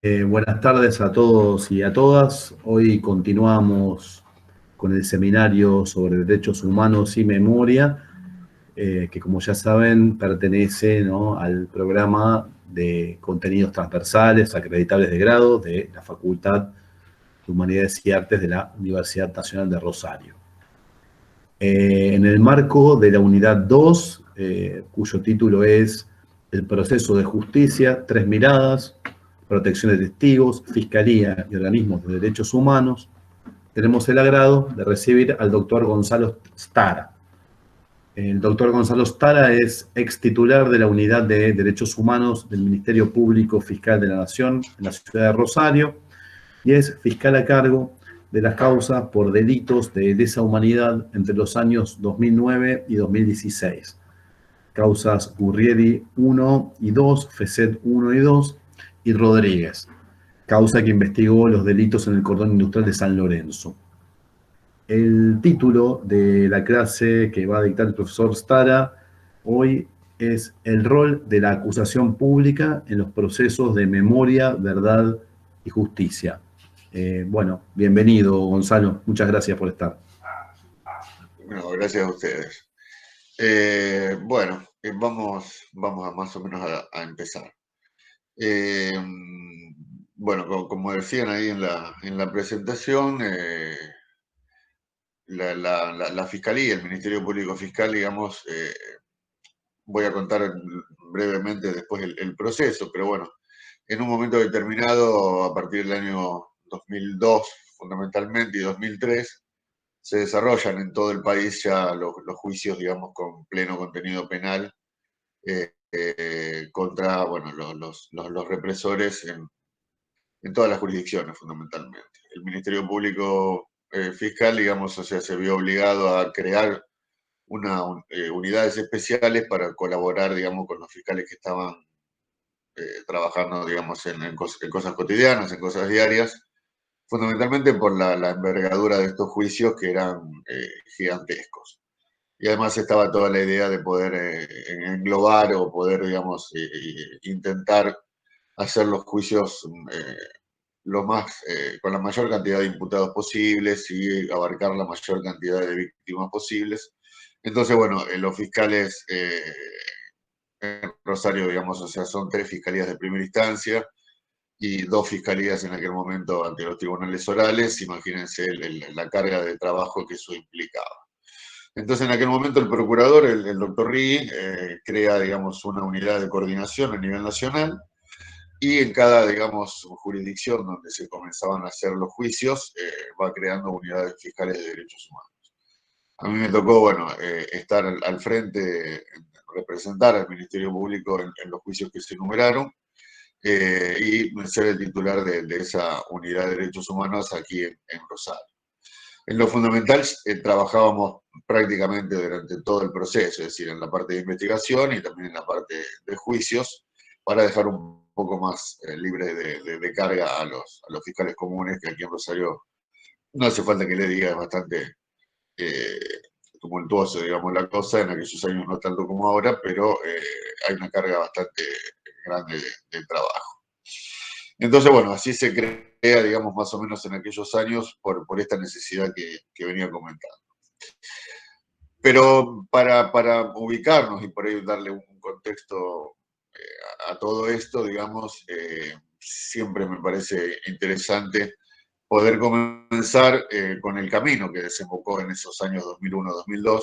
Buenas tardes a todos y a todas. Hoy continuamos con el seminario sobre derechos humanos y memoria, que como ya saben pertenece, ¿no?, al programa de contenidos transversales acreditables de grado de la Facultad de Humanidades y Artes de la Universidad Nacional de Rosario. En el marco de la unidad 2, cuyo título es El proceso de justicia, tres miradas, protección de testigos, fiscalía y organismos de derechos humanos, tenemos el agrado de recibir al doctor Gonzalo Stara. El doctor Gonzalo Stara es ex titular de la Unidad de Derechos Humanos del Ministerio Público Fiscal de la Nación en la ciudad de Rosario y es fiscal a cargo de las causas por delitos de lesa humanidad entre los años 2009 y 2016. Causas Gurrieri 1 y 2, Feset 1 y 2 y Rodríguez, causa que investigó los delitos en el cordón industrial de San Lorenzo. El título de la clase que va a dictar el profesor Stara hoy es El rol de la acusación pública en los procesos de memoria, verdad y justicia. Bueno, bienvenido, Gonzalo. Muchas gracias por estar. Bueno, gracias a ustedes. Vamos a más o menos a empezar. Bueno, como decían ahí en la presentación, la Fiscalía, el Ministerio Público Fiscal, digamos, voy a contar brevemente después el proceso, pero bueno, en un momento determinado, a partir del año 2002 fundamentalmente y 2003, se desarrollan en todo el país ya los juicios, digamos, con pleno contenido penal contra, bueno, los represores en todas las jurisdicciones, fundamentalmente. El Ministerio Público Fiscal, digamos, o sea, se vio obligado a crear unidades especiales para colaborar, digamos, con los fiscales que estaban trabajando, digamos, en cosas cotidianas, en cosas diarias, fundamentalmente por la envergadura de estos juicios que eran gigantescos. Y además estaba toda la idea de poder englobar o poder, digamos, intentar hacer los juicios con la mayor cantidad de imputados posibles y abarcar la mayor cantidad de víctimas posibles. Entonces, bueno, los fiscales en Rosario, digamos, o sea, son 3 fiscalías de primera instancia y 2 fiscalías en aquel momento ante los tribunales orales. Imagínense la carga de trabajo que eso implicaba. Entonces, en aquel momento, el procurador, el doctor Rí, crea, digamos, una unidad de coordinación a nivel nacional y en cada, digamos, jurisdicción donde se comenzaban a hacer los juicios, va creando unidades fiscales de derechos humanos. A mí me tocó, bueno, estar al frente, representar al Ministerio Público en los juicios que se enumeraron y ser el titular de esa unidad de derechos humanos aquí en Rosario. En lo fundamental trabajábamos prácticamente durante todo el proceso, es decir, en la parte de investigación y también en la parte de juicios, para dejar un poco más libre de carga a los fiscales comunes, que aquí en Rosario no hace falta que le diga, es bastante eh, tumultuoso, digamos, la cosa, en aquellos años no tanto como ahora, pero hay una carga bastante grande de trabajo. Entonces, bueno, así se crea, digamos, más o menos en aquellos años por esta necesidad que venía comentando. Pero para ubicarnos y por ahí darle un contexto a todo esto, digamos, siempre me parece interesante poder comenzar con el camino que desembocó en esos años 2001-2002,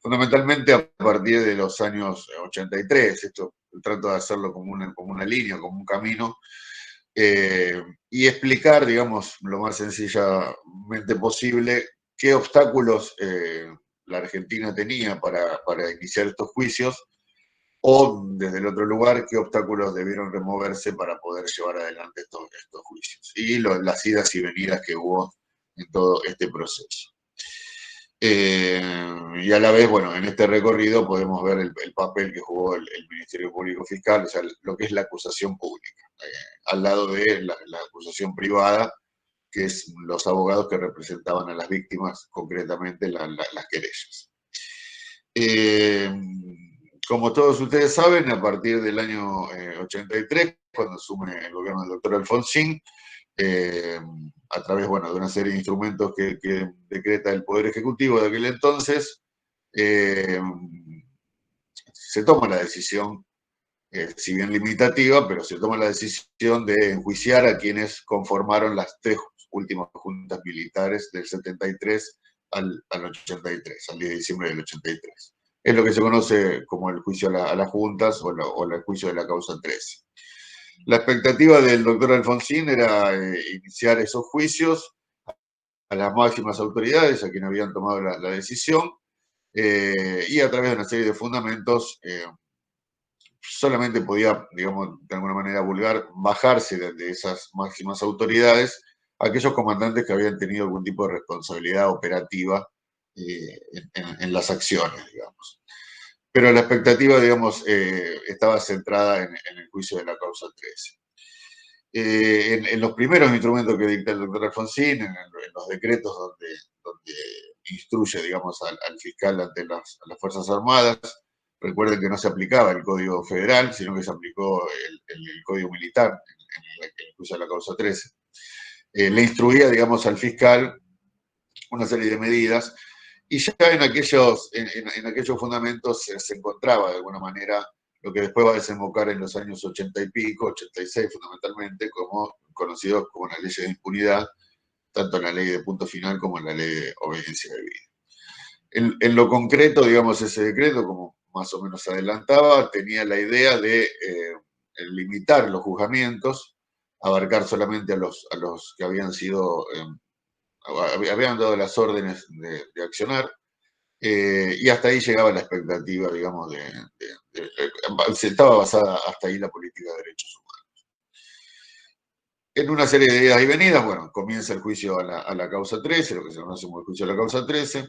fundamentalmente a partir de los años 83. Esto trato de hacerlo como una línea, como un camino, y explicar, digamos, lo más sencillamente posible qué obstáculos la Argentina tenía para iniciar estos juicios o, desde el otro lugar, qué obstáculos debieron removerse para poder llevar adelante estos juicios y las idas y venidas que hubo en todo este proceso. Y a la vez, bueno, en este recorrido podemos ver el papel que jugó el Ministerio Público Fiscal, o sea, lo que es la acusación pública, al lado de la acusación privada, que es los abogados que representaban a las víctimas, concretamente las querellas. como todos ustedes saben, a partir del año 83, cuando asume el gobierno del doctor Alfonsín, a través, bueno, de una serie de instrumentos que decreta el Poder Ejecutivo de aquel entonces, se toma la decisión, si bien limitativa, pero se toma la decisión de enjuiciar a quienes conformaron las 3 últimas juntas militares del 73 al 83, al 10 de diciembre del 83. Es lo que se conoce como el juicio a las juntas o el juicio de la causa 13. La expectativa del doctor Alfonsín era iniciar esos juicios a las máximas autoridades, a quienes habían tomado la decisión, y a través de una serie de fundamentos solamente podía, digamos, de alguna manera vulgar, bajarse de esas máximas autoridades aquellos comandantes que habían tenido algún tipo de responsabilidad operativa en las acciones, digamos. Pero la expectativa, digamos, estaba centrada en el juicio de la causa 13. En los primeros instrumentos que dicta el doctor Alfonsín, en los decretos donde instruye, digamos, al fiscal ante las Fuerzas Armadas, recuerden que no se aplicaba el Código Federal, sino que se aplicó el Código Militar en el juicio de la causa 13. Le instruía, digamos, al fiscal una serie de medidas y ya en aquellos fundamentos se encontraba de alguna manera lo que después va a desembocar en los años 80 y pico, 86 fundamentalmente, como conocidos como las leyes de impunidad, tanto en la ley de punto final como en la ley de obediencia debida. En lo concreto, digamos, ese decreto, como más o menos adelantaba, tenía la idea de limitar los juzgamientos, abarcar solamente a los que habían sido, habían dado las órdenes de accionar, y hasta ahí llegaba la expectativa, digamos, estaba basada hasta ahí la política de derechos humanos. En una serie de idas y venidas, bueno, comienza el juicio a la causa 13, lo que se conoce como el juicio a la causa 13,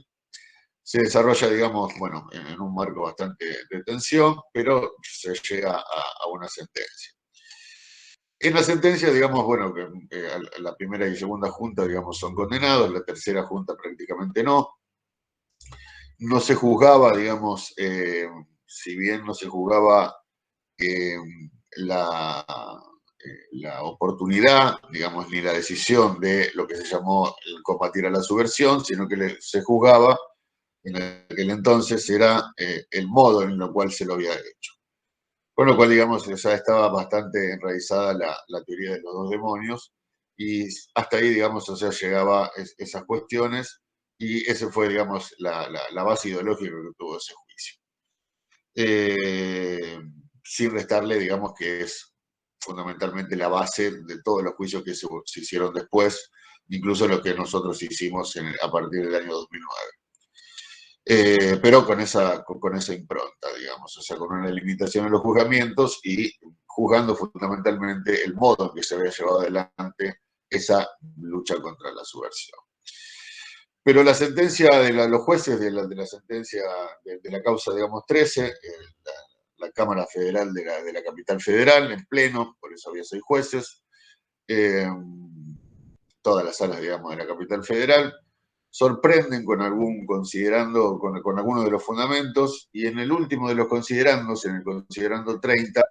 se desarrolla, digamos, bueno, en un marco bastante de tensión, pero se llega a una sentencia. En la sentencia, digamos, bueno, que la primera y segunda junta, digamos, son condenados, la tercera junta prácticamente no. No se juzgaba, digamos, si bien no se juzgaba la oportunidad, digamos, ni la decisión de lo que se llamó el combatir a la subversión, sino que se juzgaba en aquel entonces era el modo en el cual se lo había hecho. Con lo cual, digamos, ya estaba bastante enraizada la teoría de los dos demonios y hasta ahí, digamos, o sea, llegaba esas cuestiones y esa fue, digamos, la base ideológica que tuvo ese juicio. Sin restarle, digamos, que es fundamentalmente la base de todos los juicios que se hicieron después, incluso los que nosotros hicimos a partir del año 2009. Pero con esa impronta, digamos, o sea, con una limitación en los juzgamientos y juzgando fundamentalmente el modo en que se había llevado adelante esa lucha contra la subversión. Pero la sentencia de los jueces de la sentencia de la causa, digamos, 13, la Cámara Federal de la Capital Federal, en pleno, por eso había 6 jueces, todas las salas, digamos, de la Capital Federal, sorprenden con considerando, con algunos de los fundamentos, y en el último de los considerandos, en el considerando 30,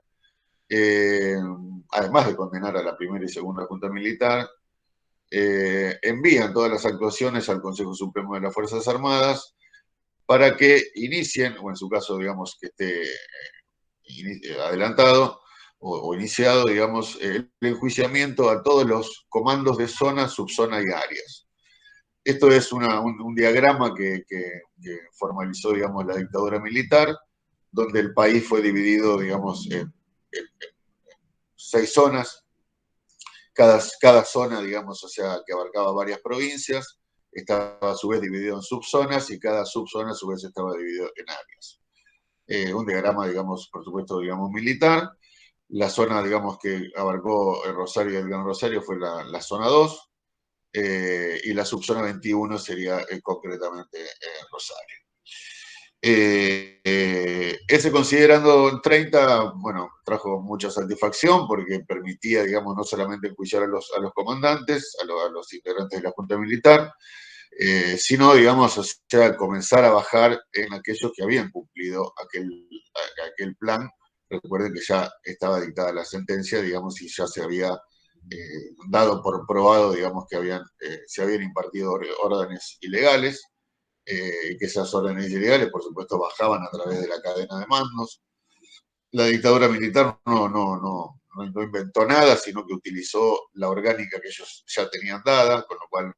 además de condenar a la primera y segunda Junta Militar, envían todas las actuaciones al Consejo Supremo de las Fuerzas Armadas para que inicien, o en su caso, digamos, que esté adelantado o iniciado, digamos, el enjuiciamiento a todos los comandos de zona, subzona y áreas. Esto es un diagrama que formalizó, digamos, la dictadura militar, donde el país fue dividido, digamos, en 6 zonas. Cada zona, digamos, o sea, que abarcaba varias provincias, estaba a su vez dividido en subzonas y cada subzona a su vez estaba dividido en áreas. Un diagrama, digamos, por supuesto, digamos, militar. La zona, digamos, que abarcó el Rosario y el Gran Rosario fue la zona 2. Y la subzona 21 sería concretamente Rosario. Ese considerando 30, bueno, trajo mucha satisfacción porque permitía, digamos, no solamente enjuiciar a los comandantes, a los integrantes de la Junta Militar, sino, digamos, o sea, comenzar a bajar en aquellos que habían cumplido aquel plan. Recuerden que ya estaba dictada la sentencia, digamos, y ya se había dado por probado, digamos, que se habían impartido órdenes ilegales, que esas órdenes ilegales, por supuesto, bajaban a través de la cadena de mandos. La dictadura militar no inventó nada, sino que utilizó la orgánica que ellos ya tenían dada, con lo cual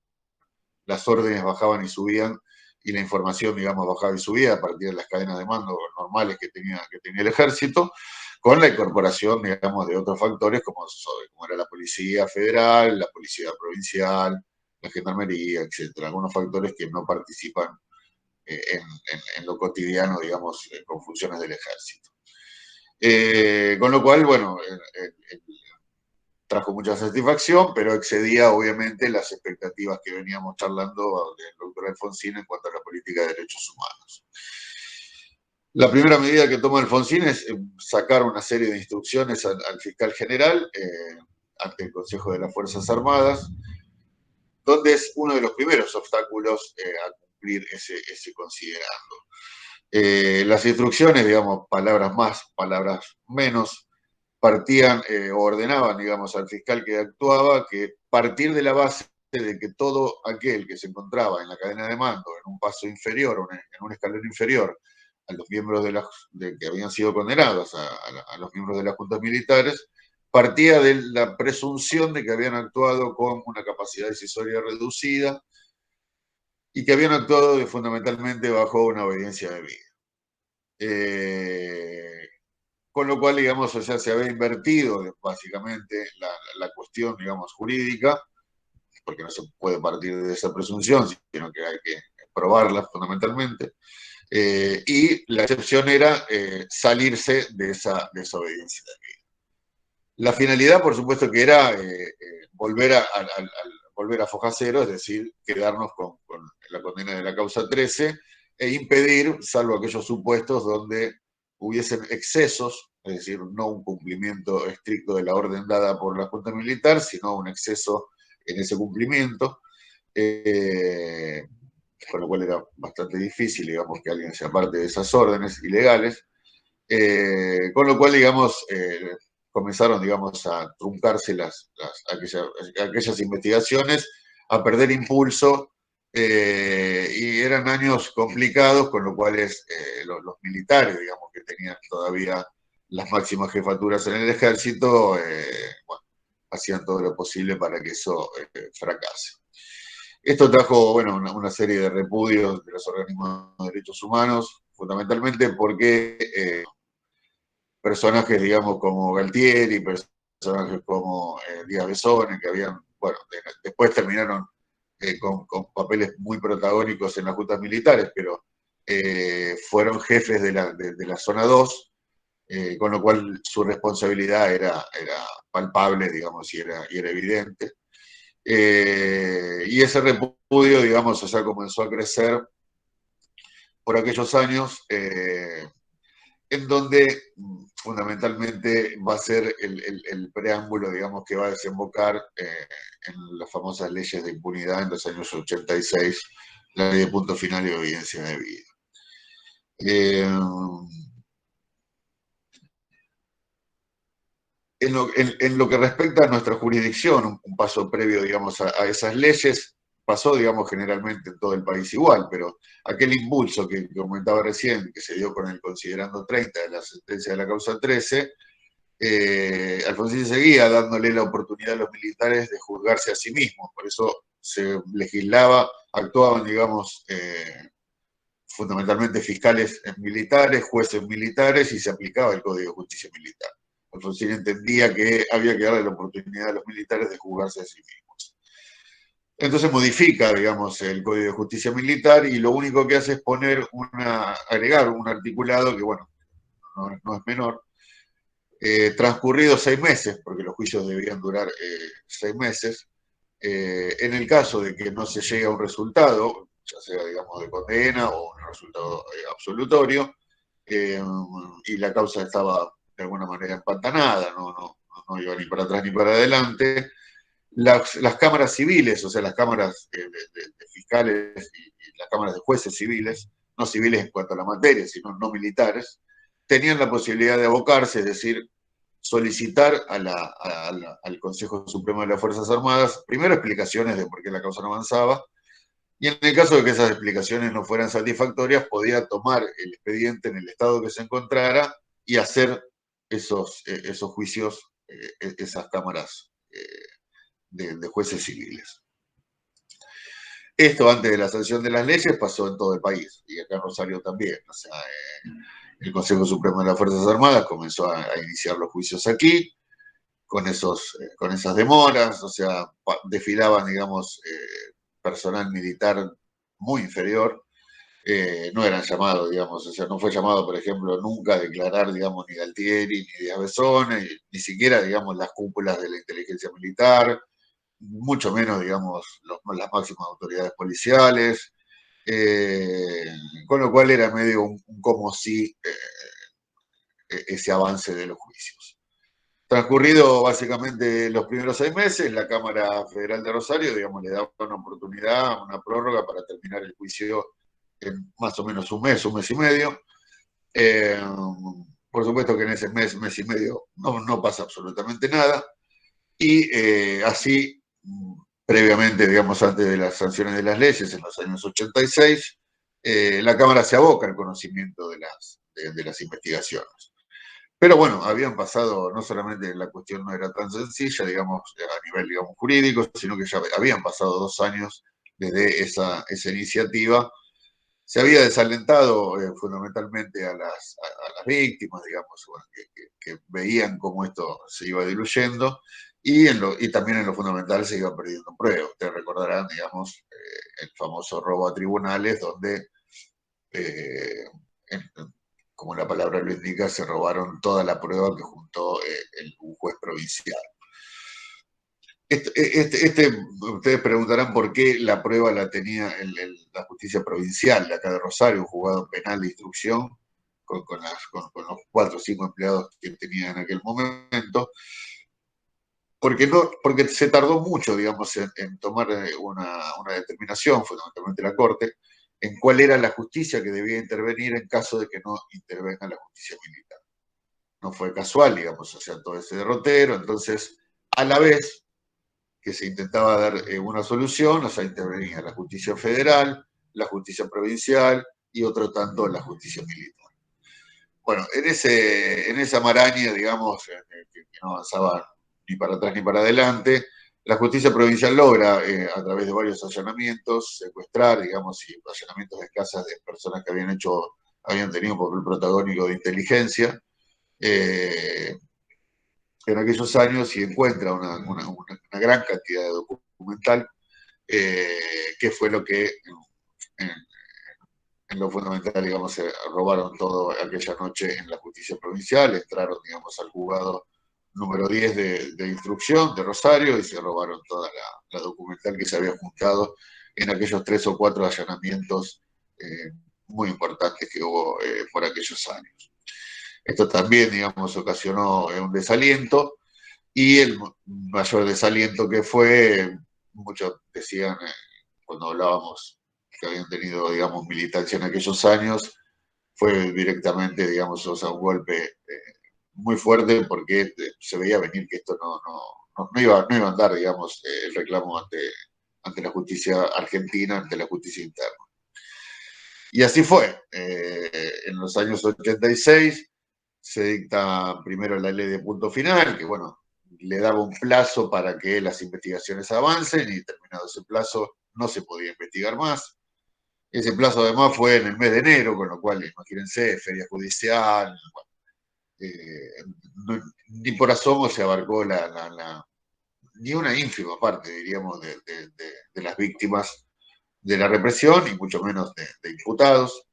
las órdenes bajaban y subían, y la información, digamos, bajaba y subía a partir de las cadenas de mando normales que tenía el ejército, con la incorporación, digamos, de otros factores como era la Policía Federal, la Policía Provincial, la Gendarmería, etcétera. Algunos factores que no participan en lo cotidiano, digamos, con funciones del ejército. Con lo cual, bueno, trajo mucha satisfacción, pero excedía obviamente las expectativas que veníamos charlando del doctor Alfonsín en cuanto a la política de derechos humanos. La primera medida que toma Alfonsín es sacar una serie de instrucciones al fiscal general ante el Consejo de las Fuerzas Armadas, donde es uno de los primeros obstáculos a cumplir ese considerando. Las instrucciones, digamos, palabras más, palabras menos, partían o ordenaban, digamos, al fiscal que actuaba que partir de la base de que todo aquel que se encontraba en la cadena de mando, en un paso inferior, en un escalón inferior, a los miembros que habían sido condenados, a los miembros de las juntas militares, partía de la presunción de que habían actuado con una capacidad decisoria reducida y que habían actuado fundamentalmente bajo una obediencia debida. Con lo cual, digamos, o sea, se había invertido básicamente la cuestión, digamos, jurídica, porque no se puede partir de esa presunción, sino que hay que probarla fundamentalmente, y la excepción era salirse de esa desobediencia. La finalidad, por supuesto, que era volver a foja cero, es decir, quedarnos con la condena de la causa 13 e impedir, salvo aquellos supuestos donde hubiesen excesos, es decir, no un cumplimiento estricto de la orden dada por la Junta Militar, sino un exceso en ese cumplimiento, con lo cual era bastante difícil, digamos, que alguien se aparte de esas órdenes ilegales, con lo cual, digamos, comenzaron, digamos, a truncarse aquellas investigaciones, a perder impulso, y eran años complicados, con lo cual los militares, digamos, que tenían todavía las máximas jefaturas en el ejército, bueno, hacían todo lo posible para que eso fracase. Esto trajo, bueno, una serie de repudios de los organismos de derechos humanos, fundamentalmente porque personajes, digamos, como Galtieri, personajes como Díaz Besone, que habían, bueno, después terminaron con papeles muy protagónicos en las juntas militares, pero fueron jefes de la zona 2, con lo cual su responsabilidad era palpable, digamos, y era evidente. Y ese repudio, digamos, o sea, comenzó a crecer por aquellos años, en donde fundamentalmente va a ser el preámbulo, digamos, que va a desembocar en las famosas leyes de impunidad en los años 86, la ley de punto final y evidencia debida. En lo que respecta a nuestra jurisdicción, un paso previo, digamos, a esas leyes, pasó, digamos, generalmente en todo el país igual, pero aquel impulso que comentaba recién, que se dio con el considerando 30 de la sentencia de la causa 13, Alfonsín seguía dándole la oportunidad a los militares de juzgarse a sí mismos, por eso se legislaba, actuaban, digamos, fundamentalmente fiscales militares, jueces militares, y se aplicaba el Código de Justicia Militar. Alfonsín entendía que había que darle la oportunidad a los militares de juzgarse a sí mismos. Entonces modifica, digamos, el Código de Justicia Militar y lo único que hace es agregar un articulado que, bueno, no es menor, transcurridos 6 meses, porque los juicios debían durar 6 meses, en el caso de que no se llegue a un resultado, ya sea, digamos, de condena o un resultado absolutorio, y la causa estaba de alguna manera empantanada, no iba ni para atrás ni para adelante, las cámaras civiles, o sea, las cámaras de fiscales y las cámaras de jueces civiles, no civiles en cuanto a la materia, sino no militares, tenían la posibilidad de abocarse, es decir, solicitar al Consejo Supremo de las Fuerzas Armadas, primero explicaciones de por qué la causa no avanzaba, y en el caso de que esas explicaciones no fueran satisfactorias, podía tomar el expediente en el estado que se encontrara y hacer esos juicios, esas cámaras de jueces civiles. Esto antes de la sanción de las leyes pasó en todo el país, y acá en Rosario también. O sea, el Consejo Supremo de las Fuerzas Armadas comenzó a iniciar los juicios aquí, con esas demoras, o sea, desfilaban, digamos, personal militar muy inferior, no eran llamados, digamos, o sea, no fue llamado, por ejemplo, nunca a declarar, digamos, ni Galtieri, ni de Avesone, ni siquiera, digamos, las cúpulas de la inteligencia militar, mucho menos, digamos, las máximas autoridades policiales, con lo cual era medio un como si ese avance de los juicios. Transcurrido básicamente los primeros 6 meses, la Cámara Federal de Rosario, digamos, le daba una oportunidad, una prórroga para terminar el juicio en más o menos un mes y medio. Por supuesto que en ese mes y medio, no pasa absolutamente nada. Y así, previamente, digamos, antes de las sanciones de las leyes, en los años 86, la Cámara se aboca al conocimiento de las investigaciones. Pero bueno, habían pasado, no solamente la cuestión no era tan sencilla, digamos, a nivel, digamos, jurídico, sino que ya habían pasado 2 años desde esa iniciativa. Se había desalentado fundamentalmente a las víctimas, digamos, bueno, que veían cómo esto se iba diluyendo, y también en lo fundamental se iba perdiendo pruebas. Ustedes recordarán, digamos, el famoso robo a tribunales, donde como la palabra lo indica, se robaron toda la prueba que juntó un juez provincial. Ustedes preguntarán por qué la prueba la tenía la justicia provincial de acá de Rosario, un juzgado penal de instrucción, con los 4 o 5 empleados que tenía en aquel momento, porque se tardó mucho, digamos, en tomar una determinación, fundamentalmente la Corte, en cuál era la justicia que debía intervenir en caso de que no intervenga la justicia militar. No fue casual, digamos, o sea, todo ese derrotero. Entonces, a la vez que se intentaba dar una solución, o sea, intervenía la justicia federal, la justicia provincial y otro tanto la justicia militar. Bueno, en esa maraña, digamos, que no avanzaba ni para atrás ni para adelante, la justicia provincial logra, a través de varios allanamientos, secuestrar, digamos, y allanamientos de casas de personas que habían tenido un papel protagónico de inteligencia, en aquellos años, y encuentra una gran cantidad de documental, que fue lo que en lo fundamental, digamos, se robaron todo aquella noche en la justicia provincial, entraron, digamos, al juzgado número 10 de instrucción de Rosario y se robaron toda la documental que se había juntado en aquellos 3 o 4 allanamientos muy importantes que hubo por aquellos años. Esto también, digamos, ocasionó un desaliento, y el mayor desaliento que fue, muchos decían, cuando hablábamos que habían tenido, digamos, militancia en aquellos años, fue directamente, digamos, o sea, un golpe muy fuerte, porque se veía venir que esto no iba a andar, digamos, el reclamo ante la justicia argentina, ante la justicia interna. Y así fue. En los años 86 se dicta primero la ley de punto final, que bueno, le daba un plazo para que las investigaciones avancen, y terminado ese plazo no se podía investigar más. Ese plazo además fue en el mes de enero, con lo cual, imagínense, feria judicial, ni por asomo se abarcó ni una ínfima parte, diríamos, de las víctimas de la represión, y mucho menos de imputados,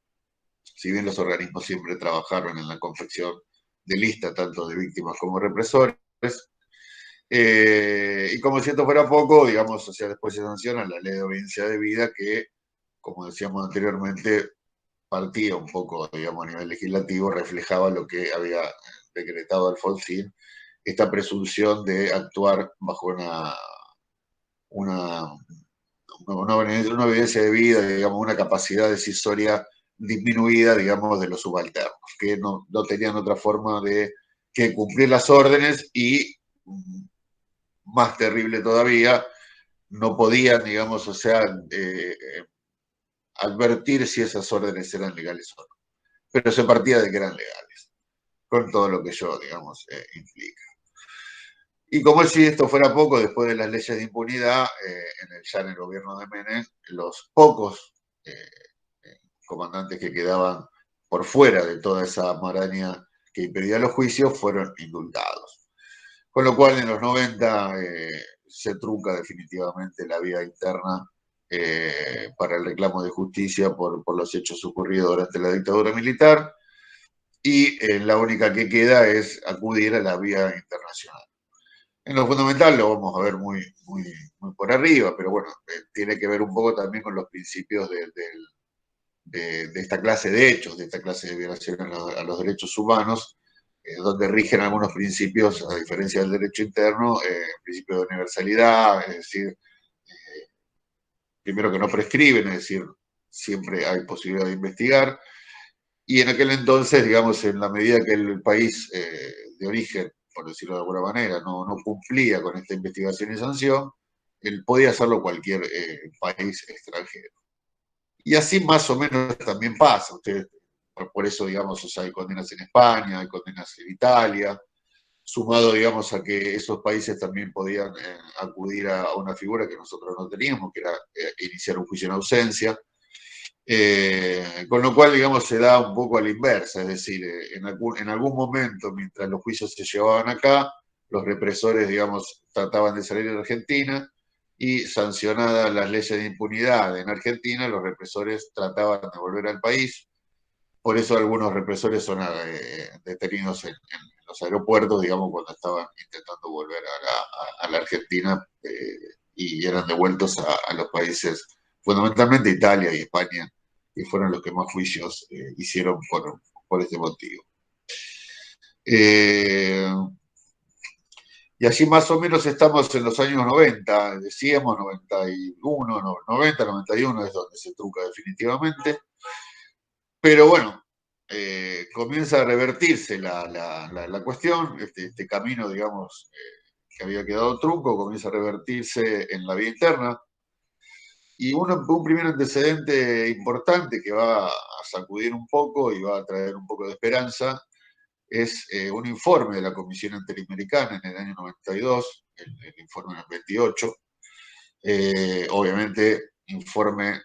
si bien los organismos siempre trabajaron en la confección de lista tanto de víctimas como represores. Y como si esto fuera poco, digamos, o sea, después se sanciona la ley de obediencia debida, que, como decíamos anteriormente, partía un poco, digamos, a nivel legislativo, reflejaba lo que había decretado Alfonsín, esta presunción de actuar bajo una obediencia debida, digamos, una capacidad decisoria disminuida, digamos, de los subalternos, que no tenían otra forma de que cumplir las órdenes y, más terrible todavía, no podían, digamos, o sea, advertir si esas órdenes eran legales o no. Pero se partía de que eran legales, con todo lo que ello, digamos, implica. Y como si esto fuera poco, después de las leyes de impunidad, ya en el gobierno de Menem, los pocos comandantes que quedaban por fuera de toda esa maraña que impedía los juicios fueron indultados. Con lo cual, en los 90 se trunca definitivamente la vía interna para el reclamo de justicia por los hechos ocurridos durante la dictadura militar, y la única que queda es acudir a la vía internacional. En lo fundamental lo vamos a ver muy por arriba, pero bueno, tiene que ver un poco también con los principios de esta clase de hechos, de esta clase de violaciones a los derechos humanos, donde rigen algunos principios, a diferencia del derecho interno, principio de universalidad, es decir, primero que no prescriben, es decir, siempre hay posibilidad de investigar, y en aquel entonces, digamos, en la medida que el país de origen, por decirlo de alguna manera, no cumplía con esta investigación y sanción, él podía hacerlo cualquier país extranjero. Y así más o menos también pasa. Ustedes, por eso, digamos, o sea, hay condenas en España, hay condenas en Italia, sumado, digamos, a que esos países también podían acudir a una figura que nosotros no teníamos, que era iniciar un juicio en ausencia. Con lo cual, digamos, se da un poco a la inversa, es decir, en algún momento, mientras los juicios se llevaban acá, los represores, digamos, trataban de salir de Argentina, y sancionadas las leyes de impunidad en Argentina, los represores trataban de volver al país. Por eso algunos represores son detenidos en los aeropuertos, digamos, cuando estaban intentando volver a la Argentina, y eran devueltos a los países, fundamentalmente Italia y España, que fueron los que más juicios hicieron por este motivo. Y así más o menos estamos en los años 90, decíamos 91, 90, 91 es donde se trunca definitivamente. Pero bueno, comienza a revertirse la cuestión, este camino, digamos, que había quedado trunco, comienza a revertirse en la vía interna. Y un primer antecedente importante que va a sacudir un poco y va a traer un poco de esperanza es un informe de la Comisión Interamericana en el año 92, el informe 28. Obviamente, informe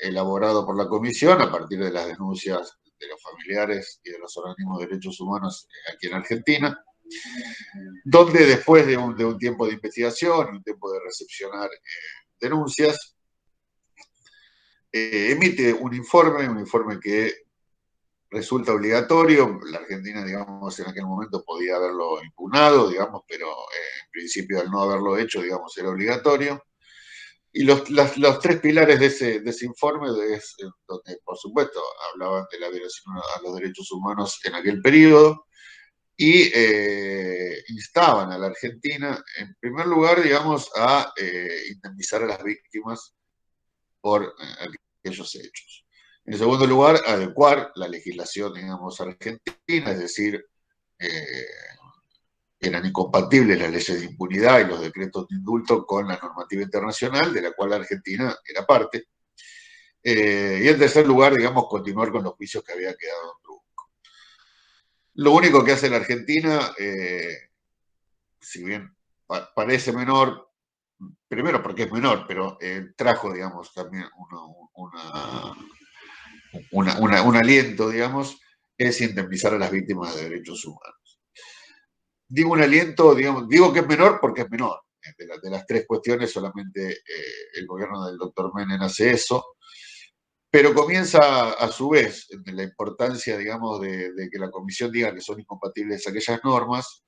elaborado por la Comisión a partir de las denuncias de los familiares y de los organismos de derechos humanos aquí en Argentina, donde después de un tiempo de investigación y un tiempo de recepcionar denuncias, emite un informe que resulta obligatorio. La Argentina, digamos, en aquel momento podía haberlo impugnado, digamos, pero en principio, al no haberlo hecho, digamos, era obligatorio. Y los tres pilares de ese informe, donde, por supuesto, hablaban de la violación a los derechos humanos en aquel periodo, y instaban a la Argentina, en primer lugar, digamos, a indemnizar a las víctimas por aquellos hechos. En segundo lugar, adecuar la legislación, digamos, argentina, es decir, eran incompatibles las leyes de impunidad y los decretos de indulto con la normativa internacional, de la cual la Argentina era parte. Y en tercer lugar, digamos, continuar con los juicios que había quedado en trunco. Lo único que hace la Argentina, si bien parece menor, primero porque es menor, pero trajo, digamos, también un aliento, digamos, es indemnizar a las víctimas de derechos humanos. Digo un aliento, digamos, digo que es menor porque es menor. De las tres cuestiones, solamente el gobierno del doctor Menem hace eso, pero comienza a su vez, la importancia, digamos, de que la comisión diga que son incompatibles aquellas normas,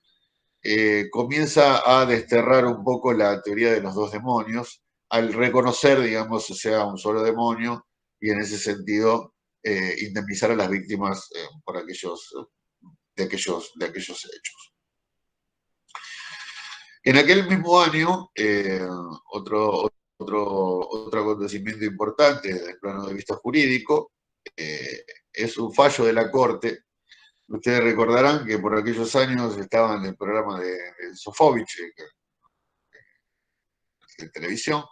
comienza a desterrar un poco la teoría de los dos demonios, al reconocer, digamos, o sea, un solo demonio, y en ese sentido indemnizar a las víctimas por de aquellos hechos. En aquel mismo año, otro acontecimiento importante desde el plano de vista jurídico, es un fallo de la Corte. Ustedes recordarán que por aquellos años estaba en el programa de Sofovich, de televisión,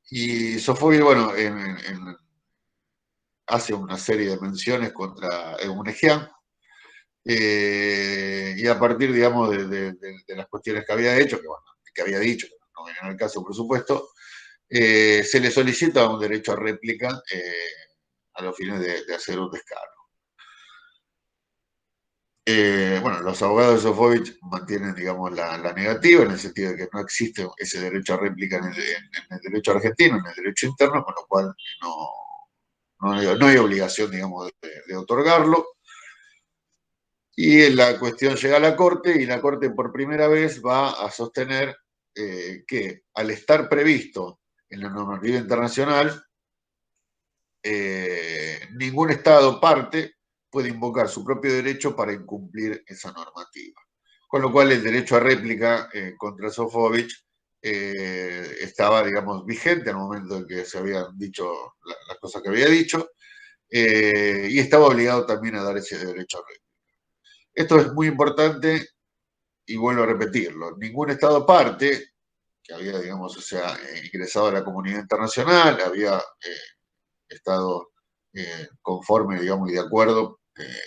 y Sofovich, bueno, hace una serie de menciones contra Egunejian, y a partir, digamos, de las cuestiones que había hecho, que había dicho, que no venían al caso, por supuesto, se le solicita un derecho a réplica a los fines de hacer un descargo. Bueno, los abogados de Sofovich mantienen, digamos, la negativa, en el sentido de que no existe ese derecho a réplica en el derecho argentino, en el derecho interno, con lo cual no hay obligación, digamos, de otorgarlo. Y la cuestión llega a la Corte, y la Corte por primera vez va a sostener que al estar previsto en la normativa internacional, ningún Estado parte puede invocar su propio derecho para incumplir esa normativa. Con lo cual el derecho a réplica contra Sofovich estaba, digamos, vigente al momento en que se habían dicho las cosas que había dicho, y estaba obligado también a dar ese derecho a réplica. Esto es muy importante y vuelvo a repetirlo. Ningún Estado parte que había, digamos, o sea, ingresado a la comunidad internacional, había estado conforme, digamos, y de acuerdo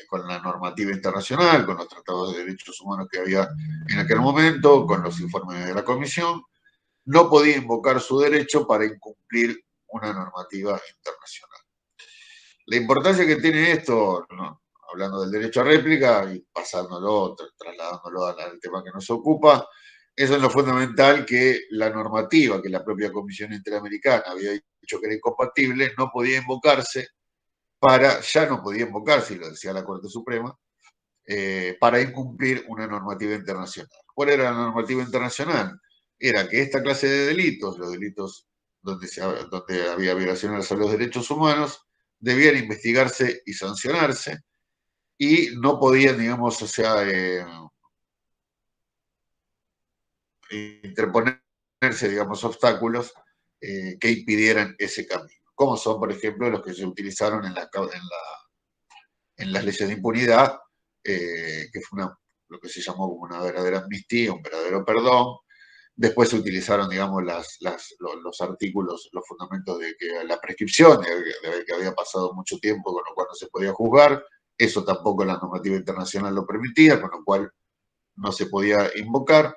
con la normativa internacional, con los tratados de derechos humanos que había en aquel momento, con los informes de la Comisión, no podía invocar su derecho para incumplir una normativa internacional. La importancia que tiene esto, ¿no?, hablando del derecho a réplica y pasándolo, trasladándolo al tema que nos ocupa, es en lo fundamental que la normativa que la propia Comisión Interamericana había dicho que era incompatible no podía invocarse ya no podía invocarse, y lo decía la Corte Suprema, para incumplir una normativa internacional. ¿Cuál era la normativa internacional? Era que esta clase de delitos, los delitos donde había violaciones a los derechos humanos, debían investigarse y sancionarse, y no podían, digamos, o sea, interponerse, digamos, obstáculos que impidieran ese camino, como son, por ejemplo, los que se utilizaron en las leyes de impunidad, que fue lo que se llamó como una verdadera amnistía, un verdadero perdón. Después se utilizaron, digamos, los artículos, los fundamentos de que la prescripción, de que había pasado mucho tiempo, con lo cual no se podía juzgar. Eso tampoco la normativa internacional lo permitía, con lo cual no se podía invocar.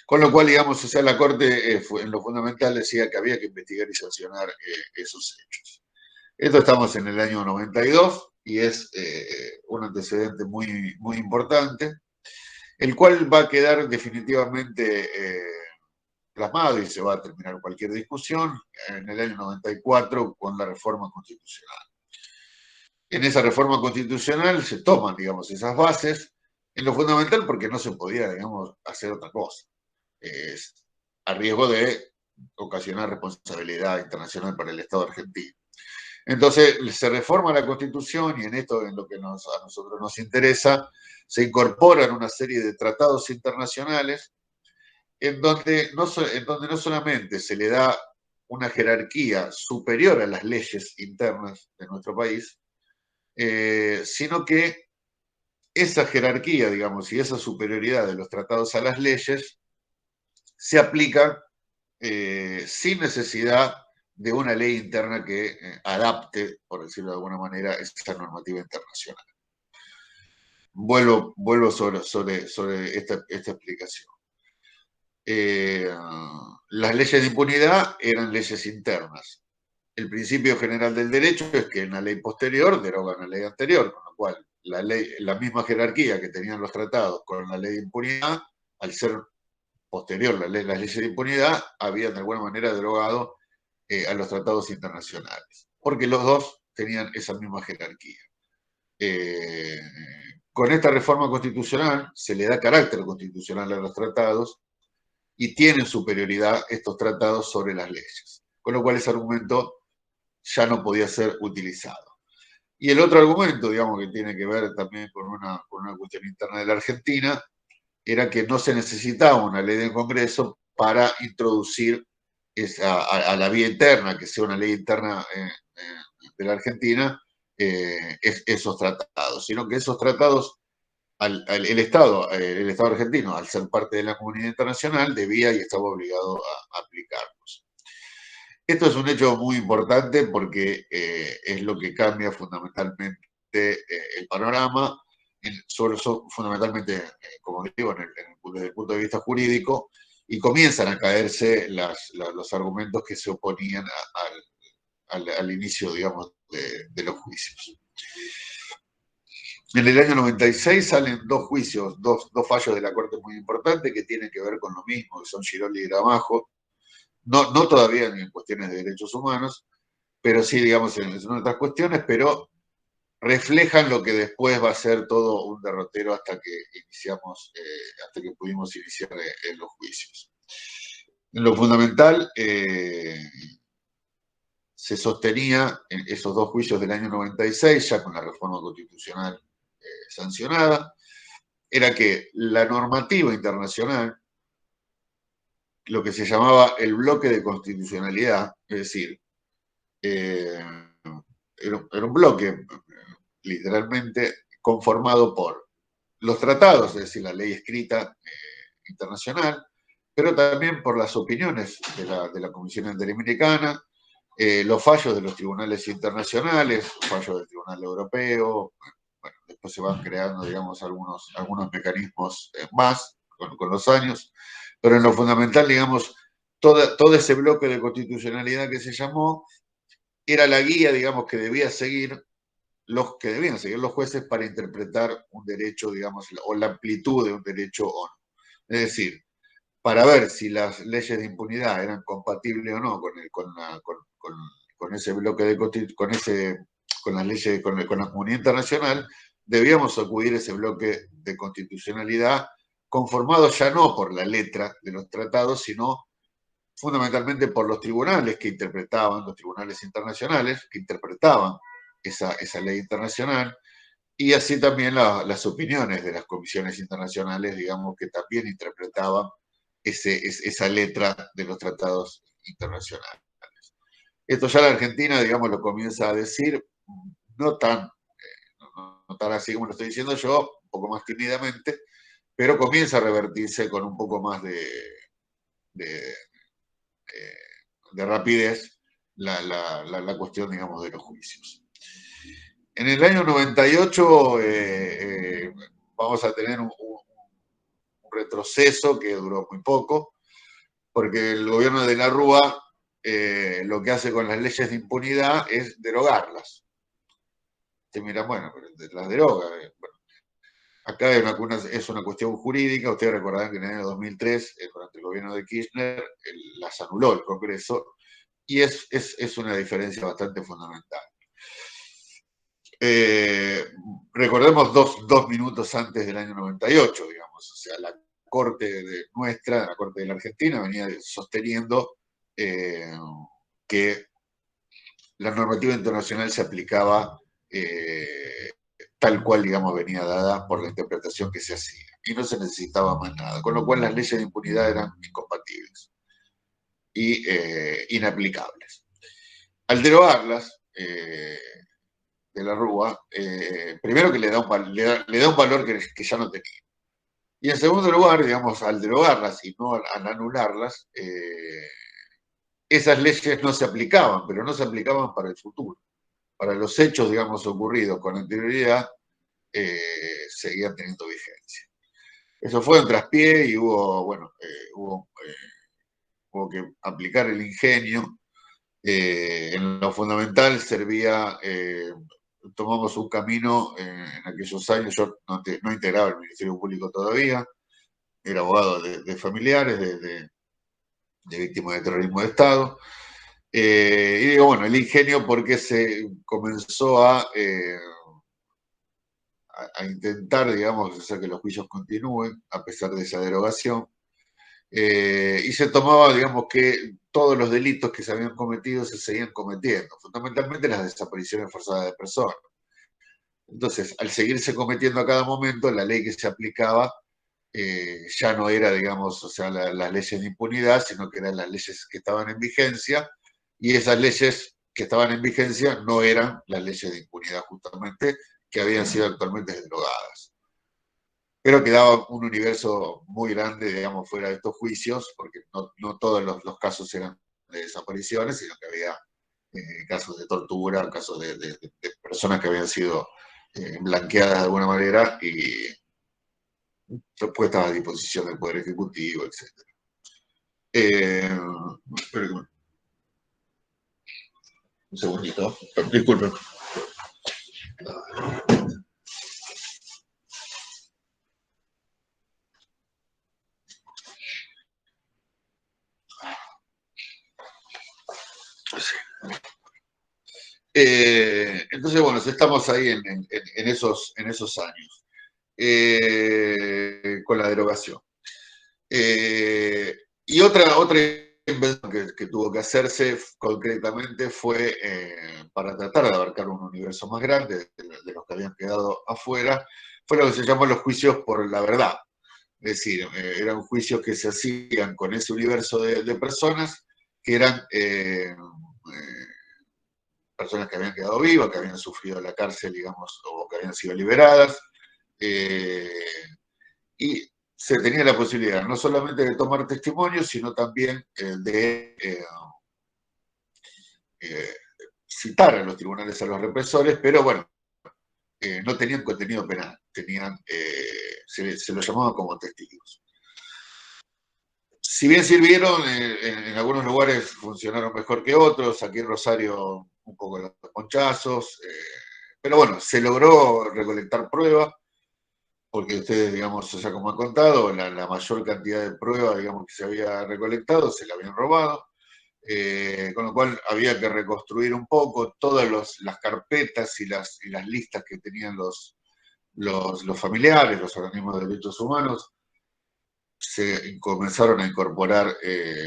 Con lo cual, digamos, o sea, la Corte en lo fundamental decía que había que investigar y sancionar esos hechos. Esto estamos en el año 92 y es un antecedente muy, muy importante, el cual va a quedar definitivamente plasmado, y se va a terminar cualquier discusión, en el año 94 con la reforma constitucional. En esa reforma constitucional se toman, digamos, esas bases, en lo fundamental porque no se podía, digamos, hacer otra cosa, a riesgo de ocasionar responsabilidad internacional para el Estado argentino. Entonces se reforma la Constitución, y en esto, en lo que a nosotros nos interesa, se incorporan una serie de tratados internacionales en donde no solamente se le da una jerarquía superior a las leyes internas de nuestro país, sino que esa jerarquía, digamos, y esa superioridad de los tratados a las leyes se aplica sin necesidad de una ley interna que adapte, por decirlo de alguna manera, esa normativa internacional. Vuelvo sobre esta explicación. Las leyes de impunidad eran leyes internas. El principio general del derecho es que una ley posterior deroga una ley anterior, con lo cual la misma jerarquía que tenían los tratados con la ley de impunidad, al ser posterior las leyes de impunidad, habían de alguna manera derogado a los tratados internacionales, porque los dos tenían esa misma jerarquía. Con esta reforma constitucional se le da carácter constitucional a los tratados y tienen superioridad estos tratados sobre las leyes, con lo cual ese argumento ya no podía ser utilizado. Y el otro argumento, digamos, que tiene que ver también con una cuestión interna de la Argentina, era que no se necesitaba una ley del Congreso para introducir a la vía interna, que sea una ley interna la Argentina esos tratados, sino que esos tratados, el Estado argentino, al ser parte de la comunidad internacional, debía y estaba obligado a aplicarlos. Esto es un hecho muy importante porque es lo que cambia fundamentalmente el panorama, fundamentalmente, como digo, desde el punto de vista jurídico, y comienzan a caerse los argumentos que se oponían al inicio, digamos, de los juicios. En el año 96 salen dos juicios, dos fallos de la Corte muy importantes que tienen que ver con lo mismo, que son Girolli y Gramajo, no todavía en cuestiones de derechos humanos, pero sí, digamos, en otras cuestiones, pero reflejan lo que después va a ser todo un derrotero hasta que pudimos iniciar los juicios. En lo fundamental, se sostenía en esos dos juicios del año 96, ya con la reforma constitucional sancionada, era que la normativa internacional, lo que se llamaba el bloque de constitucionalidad, es decir, era un bloque literalmente conformado por los tratados, es decir, la ley escrita internacional, pero también por las opiniones de la Comisión Interamericana, los fallos de los tribunales internacionales, fallos del Tribunal Europeo, bueno, después se van creando, digamos, algunos mecanismos más con los años, pero en lo fundamental, digamos, todo ese bloque de constitucionalidad que se llamó era la guía, digamos, que debían seguir los jueces para interpretar un derecho, digamos, o la amplitud de un derecho o no. Es decir, para ver si las leyes de impunidad eran compatibles o no con ese bloque con las leyes, con la comunidad internacional, debíamos acudir a ese bloque de constitucionalidad conformado ya no por la letra de los tratados, sino fundamentalmente por los tribunales los tribunales internacionales que interpretaban esa ley internacional, y así también las opiniones de las comisiones internacionales, digamos, que también interpretaban esa letra de los tratados internacionales. Esto ya la Argentina, digamos, lo comienza a decir, no tan así como lo estoy diciendo yo, un poco más tímidamente, pero comienza a revertirse con un poco más de rapidez la cuestión, digamos, de los juicios. En el año 98 vamos a tener un retroceso que duró muy poco, porque el gobierno de la Rúa lo que hace con las leyes de impunidad es derogarlas. Usted mira, bueno, pero las deroga. Bueno, acá es una cuestión jurídica. Ustedes recordarán que en el año 2003, durante el gobierno de Kirchner, las anuló el Congreso, y es una diferencia bastante fundamental. Recordemos dos minutos antes del año 98, digamos, o sea, la Corte la Corte de la Argentina, venía sosteniendo que la normativa internacional se aplicaba tal cual, digamos, venía dada por la interpretación que se hacía, y no se necesitaba más nada, con lo cual las leyes de impunidad eran incompatibles y inaplicables. Al derogarlas, de la Rúa, primero que le da un valor que ya no tenía. Y en segundo lugar, digamos, al derogarlas y no al anularlas, esas leyes no se aplicaban, pero no se aplicaban para el futuro. Para los hechos, digamos, ocurridos con anterioridad, seguían teniendo vigencia. Eso fue un traspié y hubo que aplicar el ingenio. En lo fundamental servía, tomamos un camino en aquellos años, yo no integraba el Ministerio Público todavía, era abogado de familiares, de víctimas de terrorismo de Estado, y digo, bueno, el ingenio porque se comenzó a intentar, digamos, hacer que los juicios continúen a pesar de esa derogación. Y se tomaba, digamos, que todos los delitos que se habían cometido se seguían cometiendo, fundamentalmente las desapariciones forzadas de personas. Entonces, al seguirse cometiendo a cada momento, la ley que se aplicaba ya no era, digamos, o sea, las leyes de impunidad, sino que eran las leyes que estaban en vigencia, y esas leyes que estaban en vigencia no eran las leyes de impunidad justamente, que habían sido actualmente derogadas. Pero quedaba un universo muy grande, digamos, fuera de estos juicios, porque no todos los casos eran de desapariciones, sino que había casos de tortura, casos de personas que habían sido blanqueadas de alguna manera y puestas a disposición del Poder Ejecutivo, etc. Un segundito, disculpen. Entonces, bueno, estamos ahí en esos años, con la derogación. Y otra invención que tuvo que hacerse concretamente fue para tratar de abarcar un universo más grande de los que habían quedado afuera, fue lo que se llamó los juicios por la verdad. Es decir, eran juicios que se hacían con ese universo de personas que eran personas que habían quedado vivas, que habían sufrido la cárcel, digamos, o que habían sido liberadas. Y se tenía la posibilidad no solamente de tomar testimonios, sino también de citar a los tribunales a los represores, pero bueno, no tenían contenido penal, se los llamaba como testigos. Si bien sirvieron, en algunos lugares funcionaron mejor que otros, aquí en Rosario un poco los ponchazos, pero bueno, se logró recolectar pruebas, porque ustedes, digamos, o sea, como han contado, la mayor cantidad de pruebas, digamos, que se había recolectado se la habían robado, con lo cual había que reconstruir un poco todas las carpetas y las listas que tenían los familiares, los organismos de derechos humanos, se comenzaron a incorporar en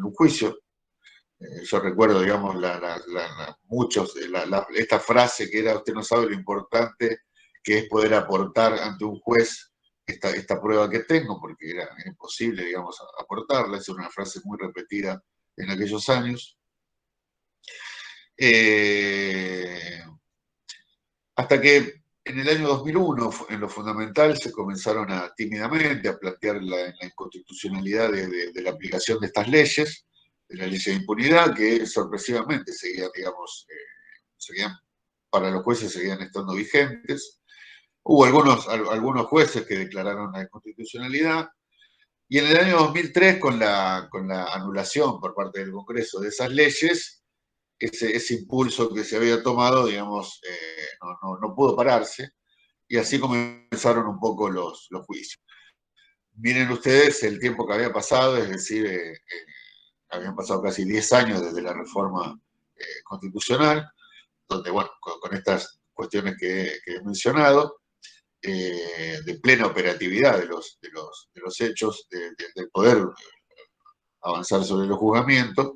un juicio. Yo recuerdo, digamos, esta frase que era: usted no sabe lo importante que es poder aportar ante un juez esta prueba que tengo, porque era imposible, digamos, aportarla. Es una frase muy repetida en aquellos años. Hasta que en el año 2001, en lo fundamental, se comenzaron tímidamente a plantear la inconstitucionalidad de la aplicación de estas leyes, de la ley de impunidad, que sorpresivamente seguían, digamos, para los jueces seguían estando vigentes. Hubo algunos jueces que declararon la inconstitucionalidad, y en el año 2003, con la anulación por parte del Congreso de esas leyes, ese impulso que se había tomado, digamos, no pudo pararse, y así comenzaron un poco los juicios. Miren ustedes el tiempo que había pasado, es decir, habían pasado casi 10 años desde la reforma constitucional, donde, bueno, con estas cuestiones que he mencionado, de plena operatividad de los hechos, de poder avanzar sobre los juzgamientos.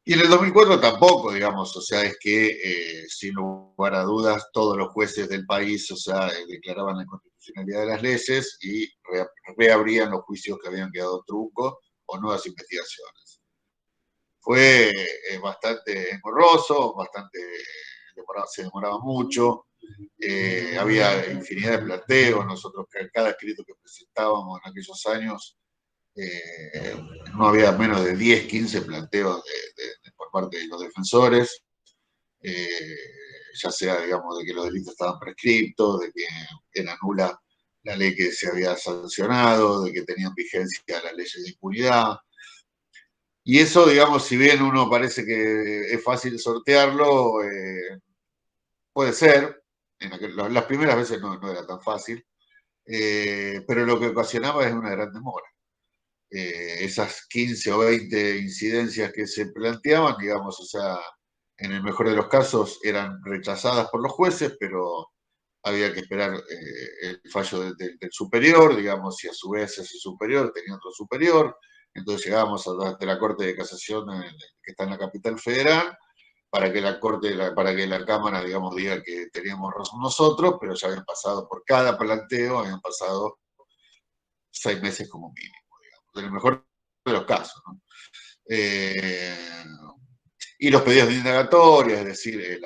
Y en el 2004 tampoco, digamos, o sea, es que sin lugar a dudas todos los jueces del país, o sea, declaraban la inconstitucionalidad de las leyes y reabrían los juicios que habían quedado truncos o nuevas investigaciones. Fue bastante engorroso, se demoraba mucho, había infinidad de planteos. Nosotros, cada escrito que presentábamos en aquellos años, no había menos de 10, 15 planteos por parte de los defensores, ya sea, digamos, de que los delitos estaban prescriptos, de que era nula la ley que se había sancionado, de que tenían vigencia las leyes de impunidad. Y eso, digamos, si bien uno parece que es fácil sortearlo, puede ser, las primeras veces no era tan fácil, pero lo que ocasionaba es una gran demora. Esas 15 o 20 incidencias que se planteaban, digamos, o sea, en el mejor de los casos eran rechazadas por los jueces, pero había que esperar el fallo del superior, digamos, y a su vez ese superior tenía otro superior. Entonces llegábamos ante la Corte de Casación, que está en la capital federal, para que para que la Cámara, digamos, diga que teníamos razón nosotros, pero ya habían pasado por cada planteo, habían pasado 6 meses como mínimo, digamos, en el mejor de los casos, ¿no? y los pedidos de indagatoria, es decir,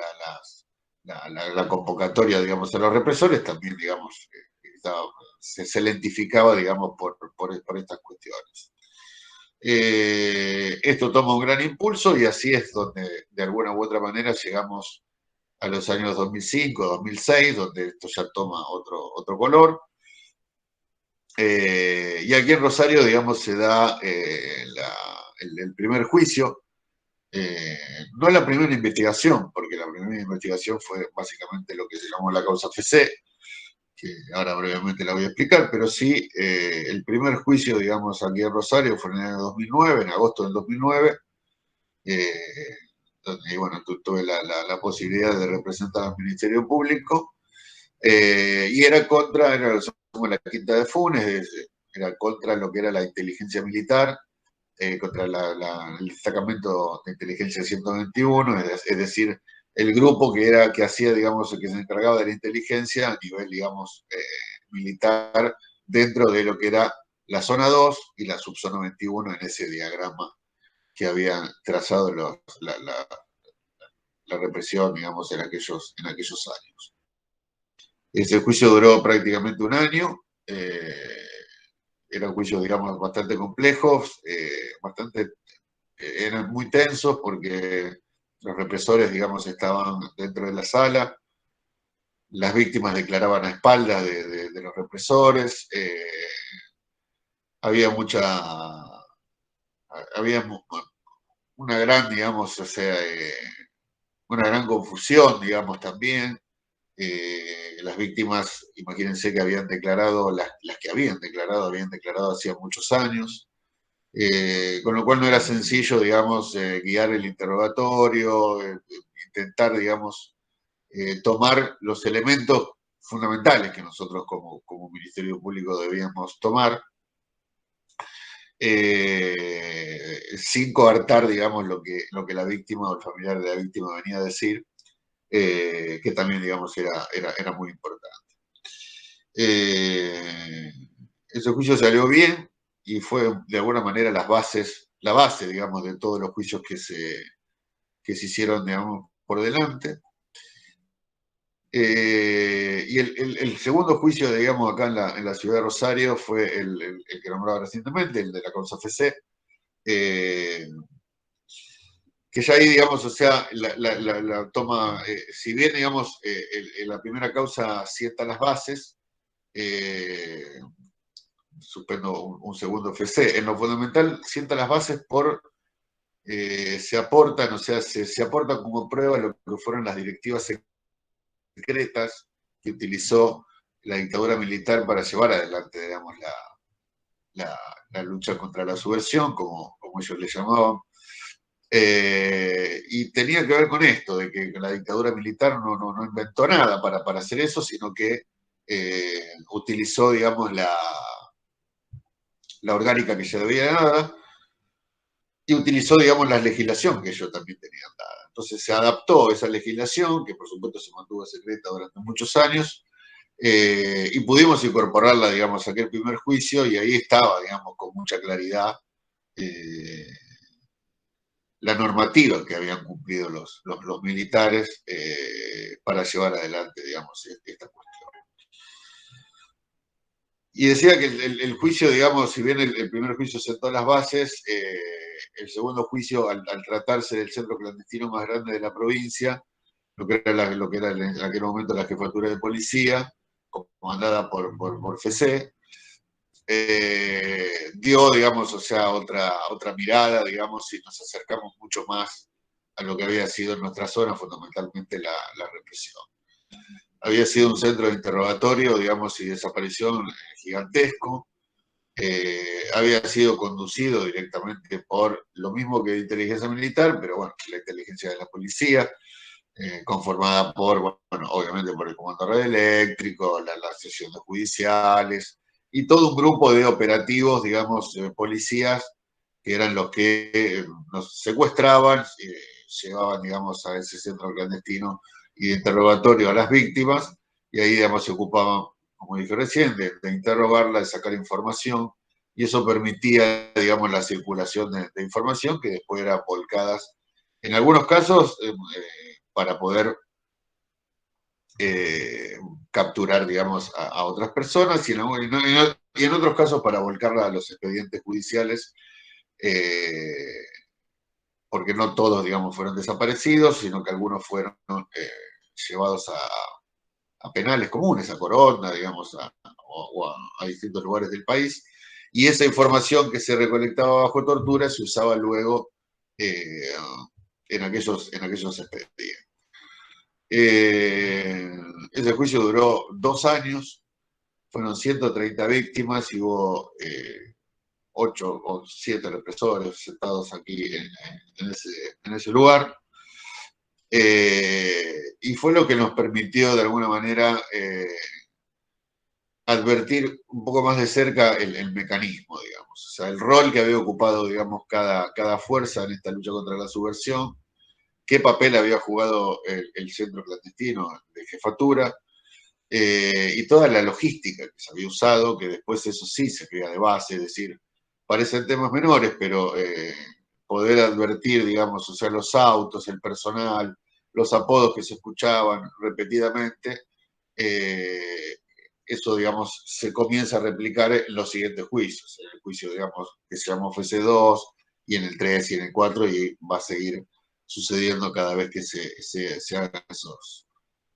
la convocatoria, digamos, a los represores también, digamos, se lentificaba, digamos, por estas cuestiones. Esto toma un gran impulso y así es donde, de alguna u otra manera, llegamos a los años 2005, 2006, donde esto ya toma otro color. Y aquí en Rosario, digamos, se da el primer juicio. No es la primera investigación, porque la primera investigación fue básicamente lo que se llamó la causa FC, que ahora brevemente la voy a explicar, pero sí, el primer juicio, digamos, aquí en Rosario fue en el año 2009, en agosto del 2009, y bueno, tuve la posibilidad de representar al Ministerio Público, y era la Quinta de Funes, era contra lo que era la inteligencia militar, contra el destacamento de inteligencia 121, es decir, el grupo que hacía, digamos, que se encargaba de la inteligencia a nivel, digamos, militar, dentro de lo que era la zona 2 y la subzona 21 en ese diagrama que habían trazado la represión, digamos, en aquellos años. Ese juicio duró prácticamente un año. Eran juicios, digamos, bastante complejos, eran muy tensos porque los represores, digamos, estaban dentro de la sala, las víctimas declaraban a espaldas de los represores, había una gran, digamos, o sea, una gran confusión, digamos, también. Las víctimas, imagínense que habían declarado, las que habían declarado hacía muchos años. Con lo cual no era sencillo, digamos, guiar el interrogatorio, intentar, digamos, tomar los elementos fundamentales que nosotros como Ministerio Público debíamos tomar, sin coartar, digamos, lo que la víctima o el familiar de la víctima venía a decir, que también, digamos, era muy importante. Ese juicio salió bien y fue de alguna manera la base, digamos, de todos los juicios que se hicieron, digamos, por delante. Y el segundo juicio, digamos, acá en la ciudad de Rosario fue el que nombraba recientemente, el de la causa FC, que ya ahí, digamos, o sea, la toma, si bien, digamos, la primera causa sienta las bases, suspendo un segundo FC, en lo fundamental sienta las bases se aportan, o sea, se aportan como prueba lo que fueron las directivas secretas que utilizó la dictadura militar para llevar adelante, digamos, la lucha contra la subversión, como ellos le llamaban. Y tenía que ver con esto, de que la dictadura militar no inventó nada para hacer eso, sino que utilizó, digamos, la orgánica que ya había dada y utilizó, digamos, la legislación que ellos también tenían dada. Entonces se adaptó esa legislación, que por supuesto se mantuvo secreta durante muchos años, y pudimos incorporarla, digamos, a aquel primer juicio y ahí estaba, digamos, con mucha claridad la normativa que habían cumplido los militares para llevar adelante, digamos, esta cuestión. Y decía que el juicio, digamos, si bien el primer juicio sentó las bases, el segundo juicio, al tratarse del centro clandestino más grande de la provincia, lo que era en aquel momento la jefatura de policía, comandada por FC, dio, digamos, o sea, otra mirada, digamos, y nos acercamos mucho más a lo que había sido en nuestra zona, fundamentalmente la represión. Había sido un centro de interrogatorio, digamos, y desaparición gigantesco. Había sido conducido directamente por lo mismo que la inteligencia militar, pero bueno, la inteligencia de la policía, conformada por, bueno, obviamente por el Comando Radioeléctrico, las sesiones judiciales y todo un grupo de operativos, digamos, policías, que eran los que nos secuestraban, llevaban, digamos, a ese centro clandestino y de interrogatorio a las víctimas, y ahí, digamos, se ocupaban, como dije recién, de interrogarla, de sacar información, y eso permitía, digamos, la circulación de información que después eran volcadas En algunos casos, para poder capturar, digamos, a otras personas y en otros casos para volcarla a los expedientes judiciales, porque no todos, digamos, fueron desaparecidos, sino que algunos fueron llevados a penales comunes, a Coronda, digamos, a distintos lugares del país, y esa información que se recolectaba bajo tortura se usaba luego eh, en aquellos expedientes. Ese juicio duró 2 años, fueron 130 víctimas y hubo 8 o 7 represores sentados aquí en ese lugar. Y fue lo que nos permitió de alguna manera advertir un poco más de cerca el mecanismo, digamos. O sea, el rol que había ocupado, digamos, cada fuerza en esta lucha contra la subversión, qué papel había jugado el centro clandestino de jefatura, y toda la logística que se había usado, que después eso sí se crea de base, es decir, parecen temas menores, pero poder advertir, digamos, o sea, los autos, el personal, los apodos que se escuchaban repetidamente, eso, digamos, se comienza a replicar en los siguientes juicios, en el juicio, digamos, que se llamó FC2, y en el 3 y en el 4, y va a seguir sucediendo cada vez que se hagan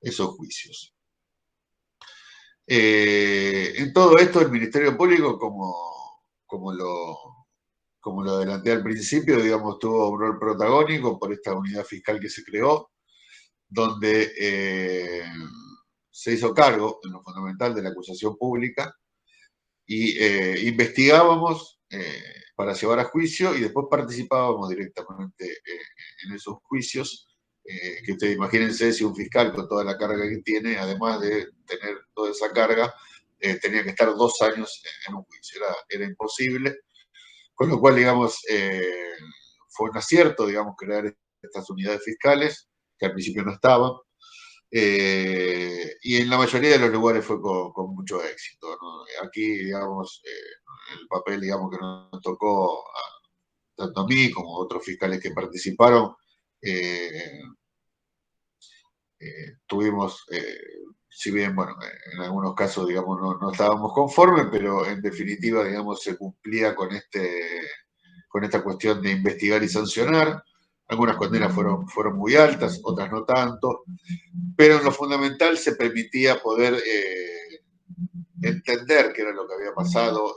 esos juicios. En todo esto, el Ministerio Público, como lo adelanté al principio, digamos, tuvo un rol protagónico por esta unidad fiscal que se creó, donde se hizo cargo, en lo fundamental, de la acusación pública y investigábamos para llevar a juicio y después participábamos directamente en esos juicios. Que ustedes imagínense si un fiscal con toda la carga que tiene, además de tener toda esa carga, tenía que estar 2 años en un juicio. Era imposible. Con lo cual, digamos, fue un acierto, digamos, crear estas unidades fiscales, que al principio no estaban. Y en la mayoría de los lugares fue con mucho éxito, ¿no? Aquí, digamos, el papel, digamos, que nos tocó tanto a mí como a otros fiscales que participaron, eh, tuvimos, si bien, bueno, en algunos casos, digamos, no estábamos conformes, pero en definitiva, digamos, se cumplía con esta cuestión de investigar y sancionar. Algunas condenas fueron muy altas, otras no tanto, pero en lo fundamental se permitía poder entender qué era lo que había pasado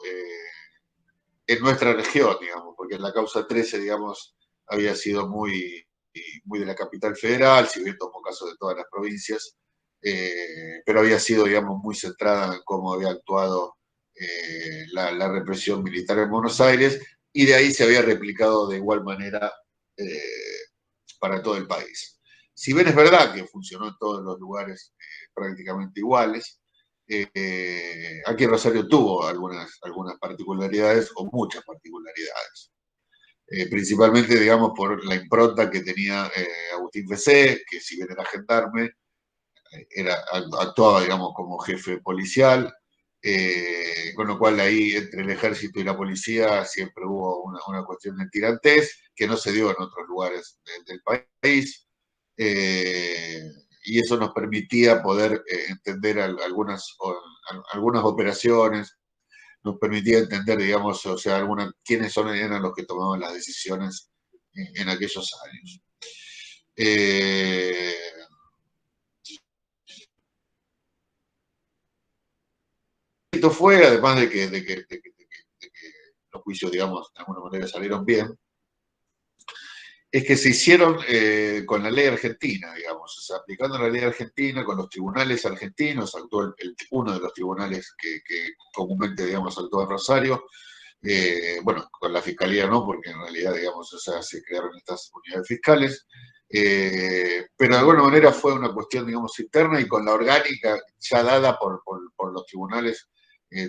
en nuestra región, digamos, porque en la causa 13, digamos, había sido muy de la capital federal, si bien tomó caso de todas las provincias, pero había sido, digamos, muy centrada en cómo había actuado la represión militar en Buenos Aires, y de ahí se había replicado de igual manera para todo el país. Si bien es verdad que funcionó en todos los lugares prácticamente iguales, aquí Rosario tuvo algunas particularidades o muchas particularidades. Principalmente, digamos, por la impronta que tenía Agustín Fessé, que si bien era gendarme, actuaba, digamos, como jefe policial, con lo cual ahí entre el ejército y la policía siempre hubo una cuestión de tirantez que no se dio en otros lugares del país, y eso nos permitía poder entender algunas operaciones, nos permitía entender, digamos, o sea, quiénes eran los que tomaban las decisiones en aquellos años. Esto fue, además de que los juicios, digamos, de alguna manera salieron bien, es que se hicieron con la ley argentina, digamos, o sea, aplicando la ley argentina, con los tribunales argentinos, actuó uno de los tribunales que comúnmente, digamos, actuó en Rosario, bueno, con la fiscalía no, porque en realidad, digamos, o sea, se crearon estas unidades fiscales, pero de alguna manera fue una cuestión, digamos, interna y con la orgánica ya dada por los tribunales,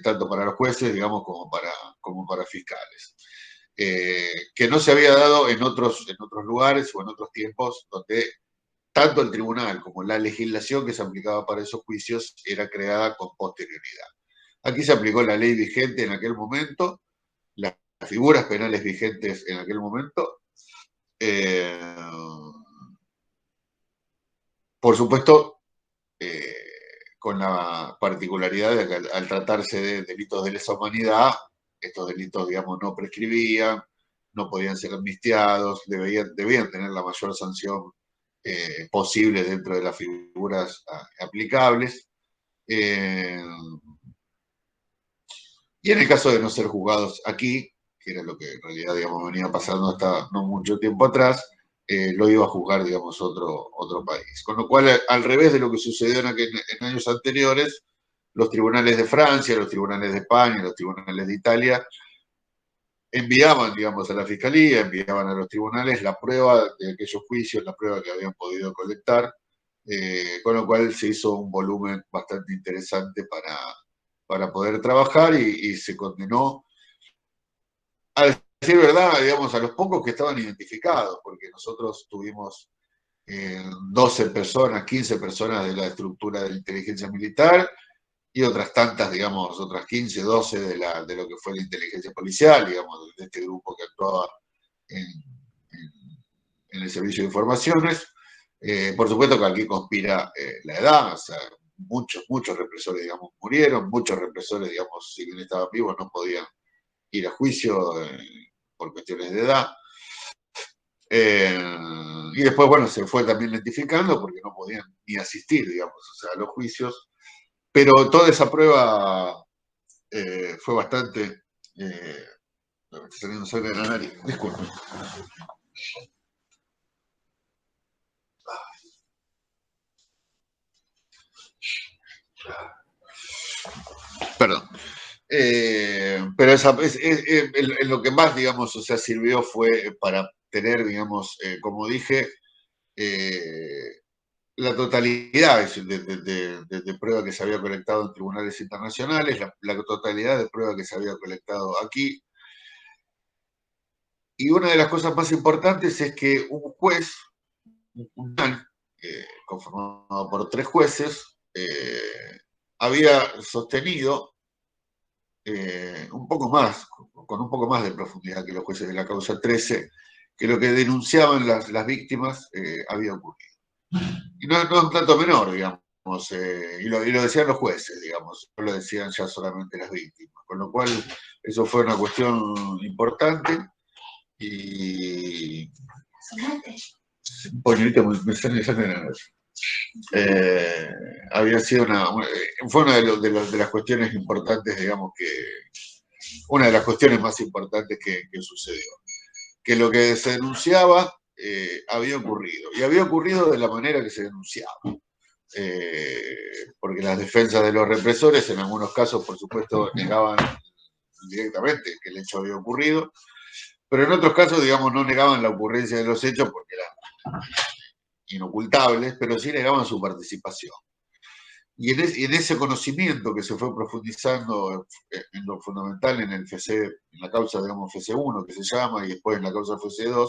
tanto para los jueces, digamos, como para fiscales. Que no se había dado en otros lugares o en otros tiempos donde tanto el tribunal como la legislación que se aplicaba para esos juicios era creada con posterioridad. Aquí se aplicó la ley vigente en aquel momento, las figuras penales vigentes en aquel momento, por supuesto, con la particularidad de que al tratarse de delitos de lesa humanidad, estos delitos, digamos, no prescribían, no podían ser amnistiados, debían tener la mayor sanción posible dentro de las figuras aplicables. Y en el caso de no ser juzgados aquí, que era lo que en realidad, digamos, venía pasando hasta no mucho tiempo atrás, lo iba a juzgar, digamos, otro país. Con lo cual, al revés de lo que sucedió en años anteriores, los tribunales de Francia, los tribunales de España, los tribunales de Italia enviaban, digamos, a la fiscalía, enviaban a los tribunales la prueba de aquellos juicios, la prueba que habían podido colectar, con lo cual se hizo un volumen bastante interesante para poder trabajar y se condenó, a decir verdad, digamos, a los pocos que estaban identificados, porque nosotros tuvimos 12 personas, 15 personas de la estructura de la inteligencia militar y otras tantas, digamos, otras 15, 12 de lo que fue la inteligencia policial, digamos, de este grupo que actuaba en, en el servicio de informaciones. Por supuesto que aquí conspira la edad, o sea, muchos represores, digamos, murieron, muchos represores, digamos, si bien estaban vivos, no podían ir a juicio por cuestiones de edad. Y después, bueno, se fue también lentificando porque no podían ni asistir, digamos, o sea, a los juicios. Pero toda esa prueba fue bastante... me está saliendo sangre de la nariz, disculpe. Perdón. Pero lo que más, digamos, o sea, sirvió fue para tener, digamos, como dije, la totalidad de prueba que se había colectado en tribunales internacionales, la totalidad de prueba que se había colectado aquí. Y una de las cosas más importantes es que un juez, un tribunal, conformado por 3 jueces, había sostenido un poco más, con un poco más de profundidad que los jueces de la causa 13, que lo que denunciaban las víctimas había ocurrido. Y no es un tanto menor, digamos, y lo decían los jueces, digamos, no lo decían ya solamente las víctimas. Con lo cual, eso fue una cuestión importante y... Un poñito me sale en la noche. Había sido fue una de las cuestiones importantes, digamos, una de las cuestiones más importantes que sucedió. Que lo que se denunciaba había ocurrido. Y había ocurrido de la manera que se denunciaba. Porque las defensas de los represores, en algunos casos, por supuesto, negaban directamente que el hecho había ocurrido, pero en otros casos, digamos, no negaban la ocurrencia de los hechos porque eran inocultables, pero sí negaban su participación. Y en ese conocimiento que se fue profundizando en lo fundamental en el FC, en la causa, digamos, FC1, que se llama, y después en la causa FC2,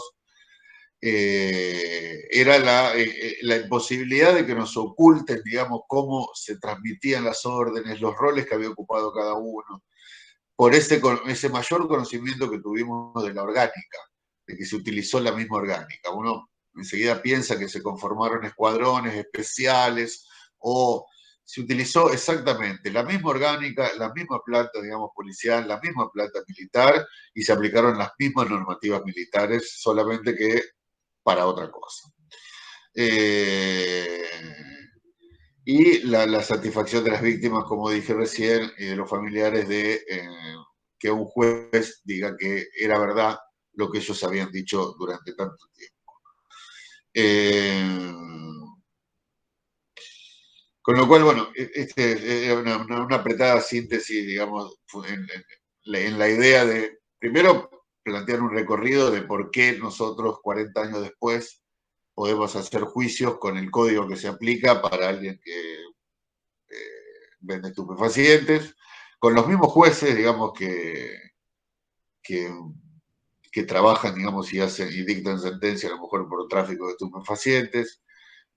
era la imposibilidad de que nos oculten, digamos, cómo se transmitían las órdenes, los roles que había ocupado cada uno, por ese mayor conocimiento que tuvimos de la orgánica, de que se utilizó la misma orgánica. Uno enseguida piensa que se conformaron escuadrones especiales o se utilizó exactamente la misma orgánica, la misma planta, digamos, policial, la misma planta militar y se aplicaron las mismas normativas militares, solamente que para otra cosa. Y la satisfacción de las víctimas, como dije recién, y de los familiares de que un juez diga que era verdad lo que ellos habían dicho durante tanto tiempo. Con lo cual, bueno, es una apretada síntesis, digamos, en la idea de, primero, plantear un recorrido de por qué nosotros, 40 años después, podemos hacer juicios con el código que se aplica para alguien que vende estupefacientes, con los mismos jueces, digamos, que trabajan, digamos, y dictan sentencia a lo mejor por tráfico de estupefacientes,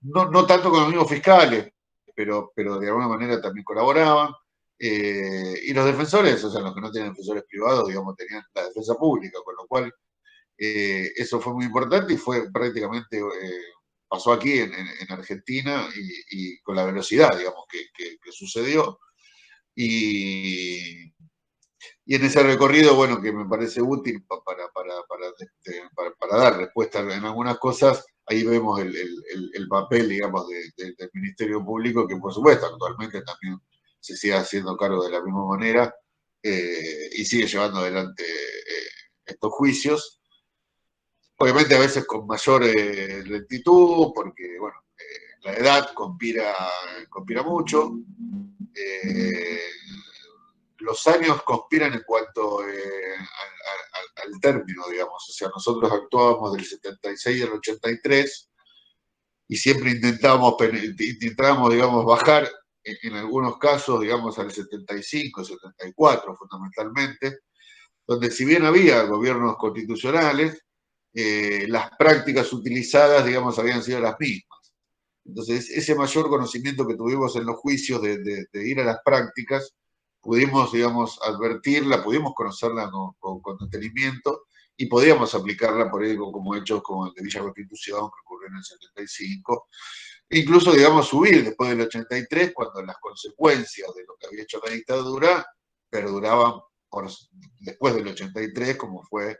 no tanto con los mismos fiscales, pero de alguna manera también colaboraban. Y los defensores, o sea, los que no tienen defensores privados, digamos, tenían la defensa pública, con lo cual eso fue muy importante y fue prácticamente pasó aquí en Argentina y con la velocidad, digamos, que sucedió. Y en ese recorrido, bueno, que me parece útil para dar respuesta en algunas cosas, ahí vemos el papel, digamos, del Ministerio Público, que por supuesto actualmente también se sigue haciendo cargo de la misma manera y sigue llevando adelante estos juicios. Obviamente a veces con mayor lentitud, porque, bueno, la edad conspira mucho. Los años conspiran en cuanto al término, digamos. O sea, nosotros actuábamos del 76 al 83 y siempre intentábamos, digamos, bajar en algunos casos, digamos, al 75, 74 fundamentalmente, donde si bien había gobiernos constitucionales, las prácticas utilizadas, digamos, habían sido las mismas. Entonces, ese mayor conocimiento que tuvimos en los juicios de ir a las prácticas, pudimos, digamos, advertirla, pudimos conocerla con detenimiento y podíamos aplicarla, por ejemplo, como hechos como el de Villa Constitución, que ocurrió en el 75. E incluso, digamos, subir después del 83, cuando las consecuencias de lo que había hecho la dictadura perduraban después del 83, como fue,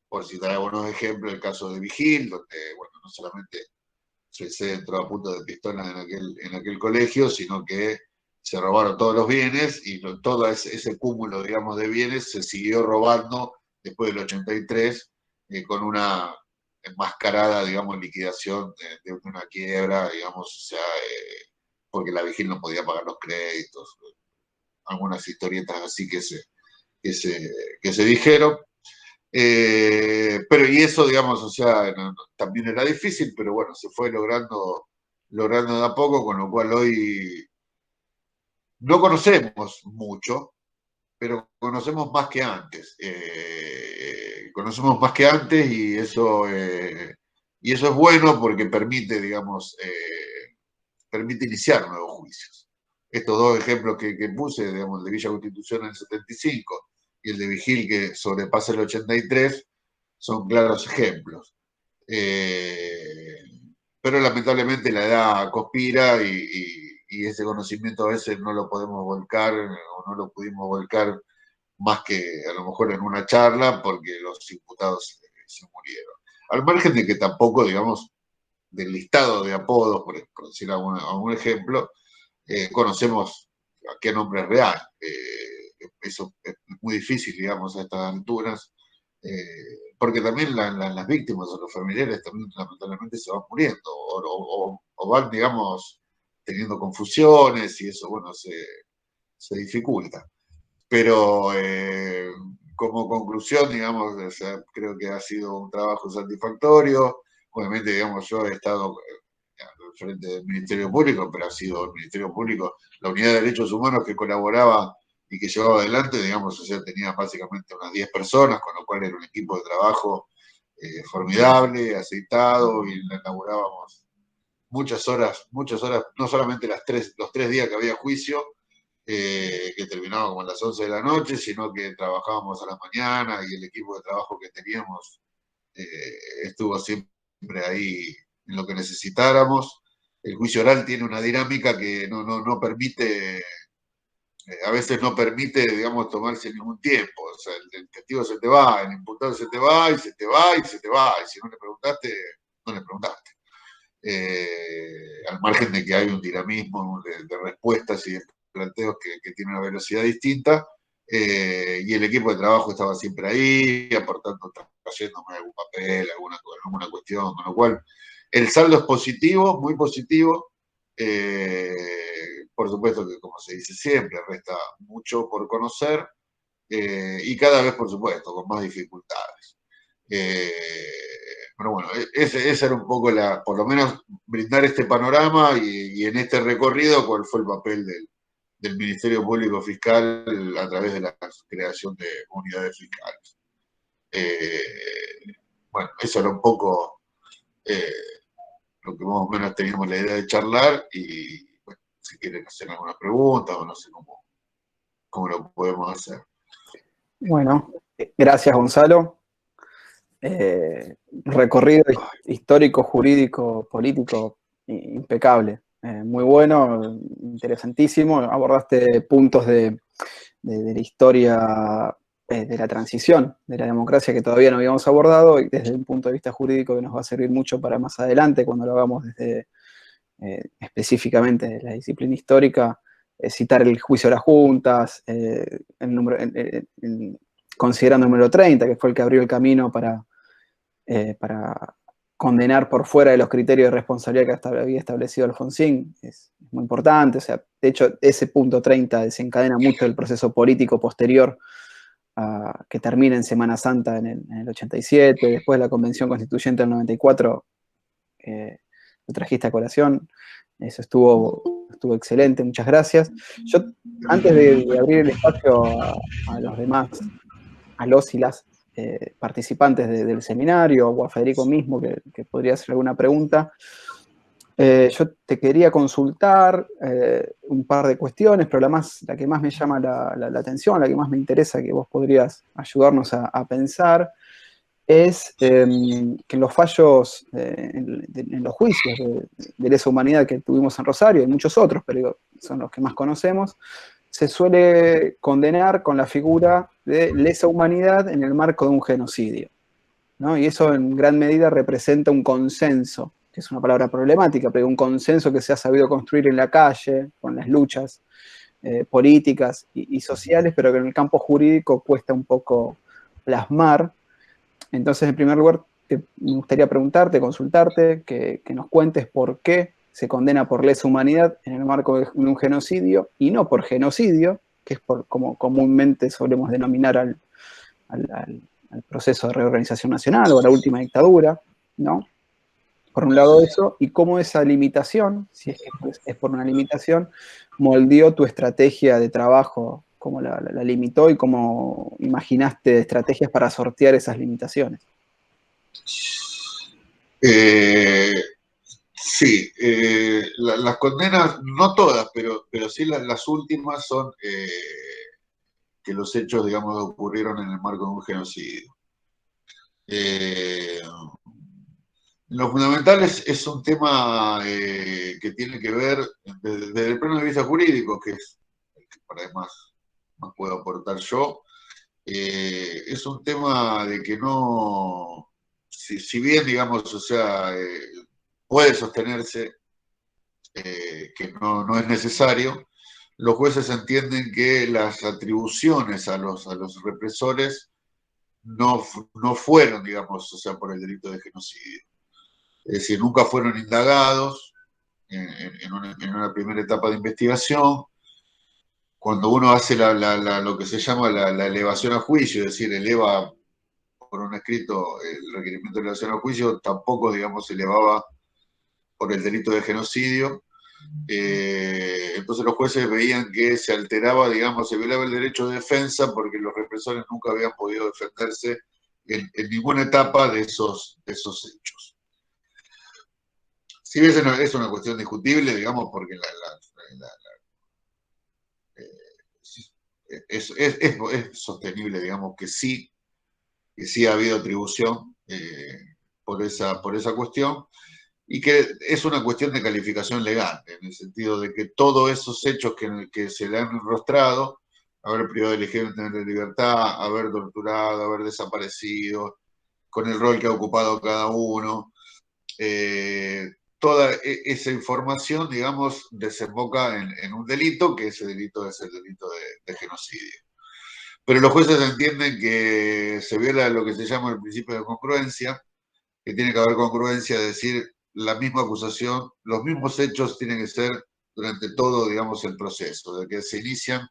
por citar algunos ejemplos, el caso de Vigil, donde, bueno, no solamente se entró a punto de pistola en aquel colegio, sino que se robaron todos los bienes y todo ese cúmulo, digamos, de bienes se siguió robando después del 83 con una enmascarada, digamos, liquidación de una quiebra, digamos, o sea, porque la Vigil no podía pagar los créditos, algunas historietas así que se dijeron. Pero y eso, digamos, o sea, también era difícil, pero bueno, se fue logrando de a poco, con lo cual hoy no conocemos mucho, pero conocemos más que antes. Conocemos más que antes y eso es bueno porque permite, digamos, permite iniciar nuevos juicios. Estos dos ejemplos que puse, digamos, el de Villa Constitución en el 75 y el de Vigil que sobrepasa el 83, son claros ejemplos. Pero lamentablemente la edad conspira y ese conocimiento a veces no lo podemos volcar o no lo pudimos volcar más que a lo mejor en una charla porque los imputados se murieron. Al margen de que tampoco, digamos, del listado de apodos, por decir algún ejemplo, conocemos a qué nombre es real. Eso es muy difícil, digamos, a estas alturas, porque también las víctimas o los familiares también lamentablemente se van muriendo o van, digamos, teniendo confusiones y eso, bueno, se dificulta. Pero como conclusión, digamos, o sea, creo que ha sido un trabajo satisfactorio. Obviamente, digamos, yo he estado al frente del Ministerio Público, pero ha sido el Ministerio Público, la Unidad de Derechos Humanos que colaboraba y que llevaba adelante, digamos, o sea, tenía básicamente unas 10 personas, con lo cual era un equipo de trabajo formidable, aceitado, y elaborábamos muchas horas, no solamente los 3 días que había juicio, que terminaba como a las 11 de la noche, sino que trabajábamos a la mañana y el equipo de trabajo que teníamos estuvo siempre ahí en lo que necesitáramos. El juicio oral tiene una dinámica que no permite, a veces no permite, digamos, tomarse ningún tiempo. O sea, el testigo se te va, el imputado se te va y se te va y se te va. Y si no le preguntaste, no le preguntaste. Al margen de que hay un dinamismo de respuestas y de planteos que tienen una velocidad distinta, y el equipo de trabajo estaba siempre ahí, aportando, trayéndome algún papel, alguna cuestión, con lo cual el saldo es positivo, muy positivo. Por supuesto que, como se dice siempre, resta mucho por conocer y cada vez, por supuesto, con más dificultades. Pero bueno, ese era un poco por lo menos brindar este panorama y en este recorrido cuál fue el papel del Ministerio Público Fiscal a través de la creación de unidades fiscales. Bueno, eso era un poco lo que más o menos teníamos la idea de charlar y bueno, si quieren hacer alguna pregunta o no sé cómo lo podemos hacer. Bueno, gracias Gonzalo. recorrido histórico, jurídico, político impecable. Muy bueno, interesantísimo. Abordaste puntos de la historia de la transición de la democracia que todavía no habíamos abordado, y desde un punto de vista jurídico que nos va a servir mucho para más adelante, cuando lo hagamos desde específicamente de la disciplina histórica, citar el juicio de las juntas, considerando el número 30, que fue el que abrió el camino para condenar por fuera de los criterios de responsabilidad que había establecido Alfonsín. Es muy importante. O sea, de hecho, ese punto 30 desencadena mucho del proceso político posterior que termina en Semana Santa en el 87, después de la Convención Constituyente del 94, lo trajiste a colación. Eso estuvo excelente, muchas gracias. Yo, antes de abrir el espacio a los demás, a los y las participantes del seminario, o a Federico mismo, que podría hacer alguna pregunta, yo te quería consultar un par de cuestiones, pero la que más me llama la atención, la que más me interesa, que vos podrías ayudarnos a pensar, es que los fallos en los juicios de lesa humanidad que tuvimos en Rosario, y muchos otros, pero son los que más conocemos, se suele condenar con la figura de lesa humanidad en el marco de un genocidio, ¿no? Y eso en gran medida representa un consenso, que es una palabra problemática, pero un consenso que se ha sabido construir en la calle, con las luchas políticas y sociales, pero que en el campo jurídico cuesta un poco plasmar. Entonces, en primer lugar, me gustaría preguntarte, consultarte, que nos cuentes por qué se condena por lesa humanidad en el marco de un genocidio y no por genocidio, que es como comúnmente solemos denominar al proceso de reorganización nacional o a la última dictadura, ¿no? Por un lado eso, y cómo esa limitación, si es que es por una limitación, moldeó tu estrategia de trabajo, cómo la limitó y cómo imaginaste estrategias para sortear esas limitaciones. Sí, las condenas, no todas, pero sí las últimas son que los hechos, digamos, ocurrieron en el marco de un genocidio. Lo fundamental es un tema que tiene que ver desde el plano de vista jurídico, que es el que para además más puedo aportar yo. Es un tema de que no, si bien, digamos, o sea, puede sostenerse que no es necesario, los jueces entienden que las atribuciones a los represores no fueron, digamos, o sea, por el delito de genocidio. Es decir, nunca fueron indagados en una primera etapa de investigación. Cuando uno hace lo que se llama la elevación a juicio, es decir, eleva por un escrito el requerimiento de elevación a juicio, tampoco, digamos, se elevaba por el delito de genocidio. Entonces los jueces veían que se alteraba, digamos, se violaba el derecho de defensa porque los represores nunca habían podido defenderse en ninguna etapa de esos hechos. Si bien es una cuestión discutible, digamos, porque es sostenible, digamos, que sí ha habido atribución por esa cuestión, y que es una cuestión de calificación legal, en el sentido de que todos esos hechos que se le han enrostrado, haber privado de tener libertad, haber torturado, haber desaparecido, con el rol que ha ocupado cada uno, toda esa información, digamos, desemboca en un delito, que ese delito es el delito de genocidio. Pero los jueces entienden que se viola lo que se llama el principio de congruencia, que tiene que haber congruencia, es decir, la misma acusación, los mismos hechos tienen que ser durante todo, digamos, el proceso, de que se inician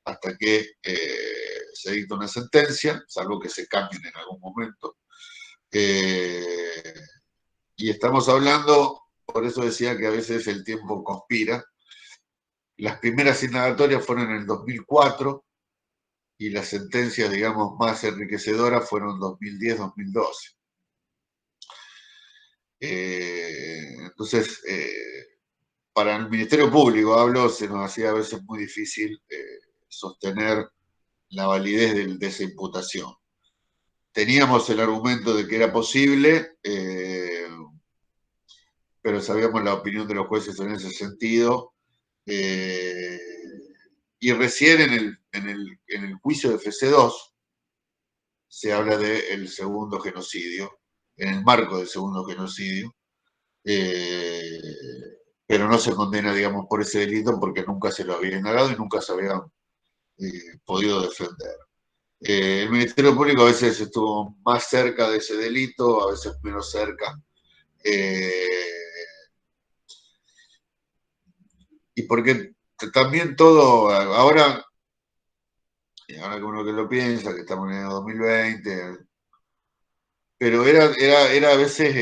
hasta que se dicta una sentencia, salvo que se cambien en algún momento. Y estamos hablando, por eso decía que a veces el tiempo conspira. Las primeras indagatorias fueron en el 2004 y las sentencias, digamos, más enriquecedoras fueron 2010-2012. Entonces, para el Ministerio Público, hablo, se nos hacía a veces muy difícil sostener la validez de esa imputación. teníamos el argumento de que era posible, pero sabíamos la opinión de los jueces en ese sentido. Y recién en el juicio de FC2 se habla del segundo genocidio, en el marco del segundo genocidio, pero no se condena, digamos, por ese delito porque nunca se lo había indagado y nunca se había podido defender. El Ministerio Público a veces estuvo más cerca de ese delito, a veces menos cerca. Y porque también todo, ahora que uno que lo piensa, que estamos en el 2020, pero era a veces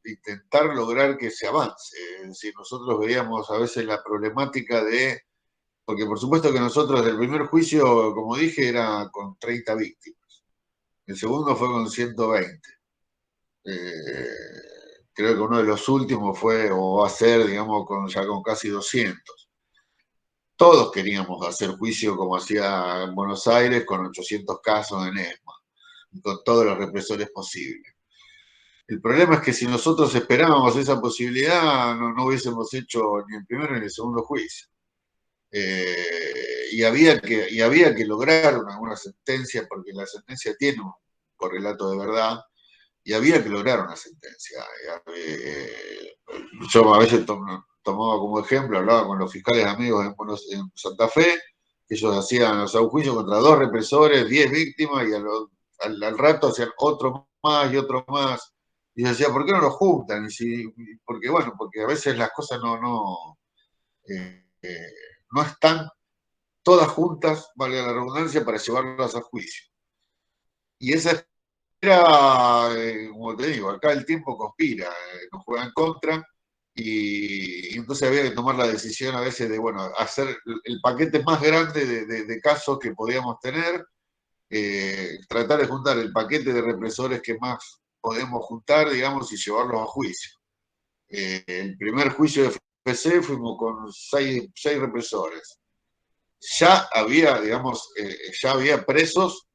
intentar lograr que se avance. Es decir, nosotros veíamos a veces la problemática de, porque por supuesto que nosotros el primer juicio, como dije, era con 30 víctimas, el segundo fue con 120. Creo que uno de los últimos fue, o va a ser, digamos, ya con casi 200. Todos queríamos hacer juicio como hacía en Buenos Aires, con 800 casos en ESMA, con todos los represores posibles. El problema es que si nosotros esperábamos esa posibilidad, no hubiésemos hecho ni el primero ni el segundo juicio. Y había que lograr una sentencia, porque la sentencia tiene un correlato de verdad, y había que lograr una sentencia. Yo a veces tomaba como ejemplo, hablaba con los fiscales amigos en Santa Fe, que ellos hacían los juicios contra 2 represores, 10 víctimas, y al rato hacían otro más y otro más. Y yo decía, ¿por qué no lo juntan? Porque a veces las cosas no están todas juntas, valga la redundancia, para llevarlas a juicio. Y esa era, como te digo, acá el tiempo conspira, nos juega en contra, y entonces había que tomar la decisión a veces de, bueno, hacer el paquete más grande de casos que podíamos tener, tratar de juntar el paquete de represores que más podemos juntar, digamos, y llevarlos a juicio. El primer juicio de FC fuimos con 6 represores. Ya había, digamos, ya había presos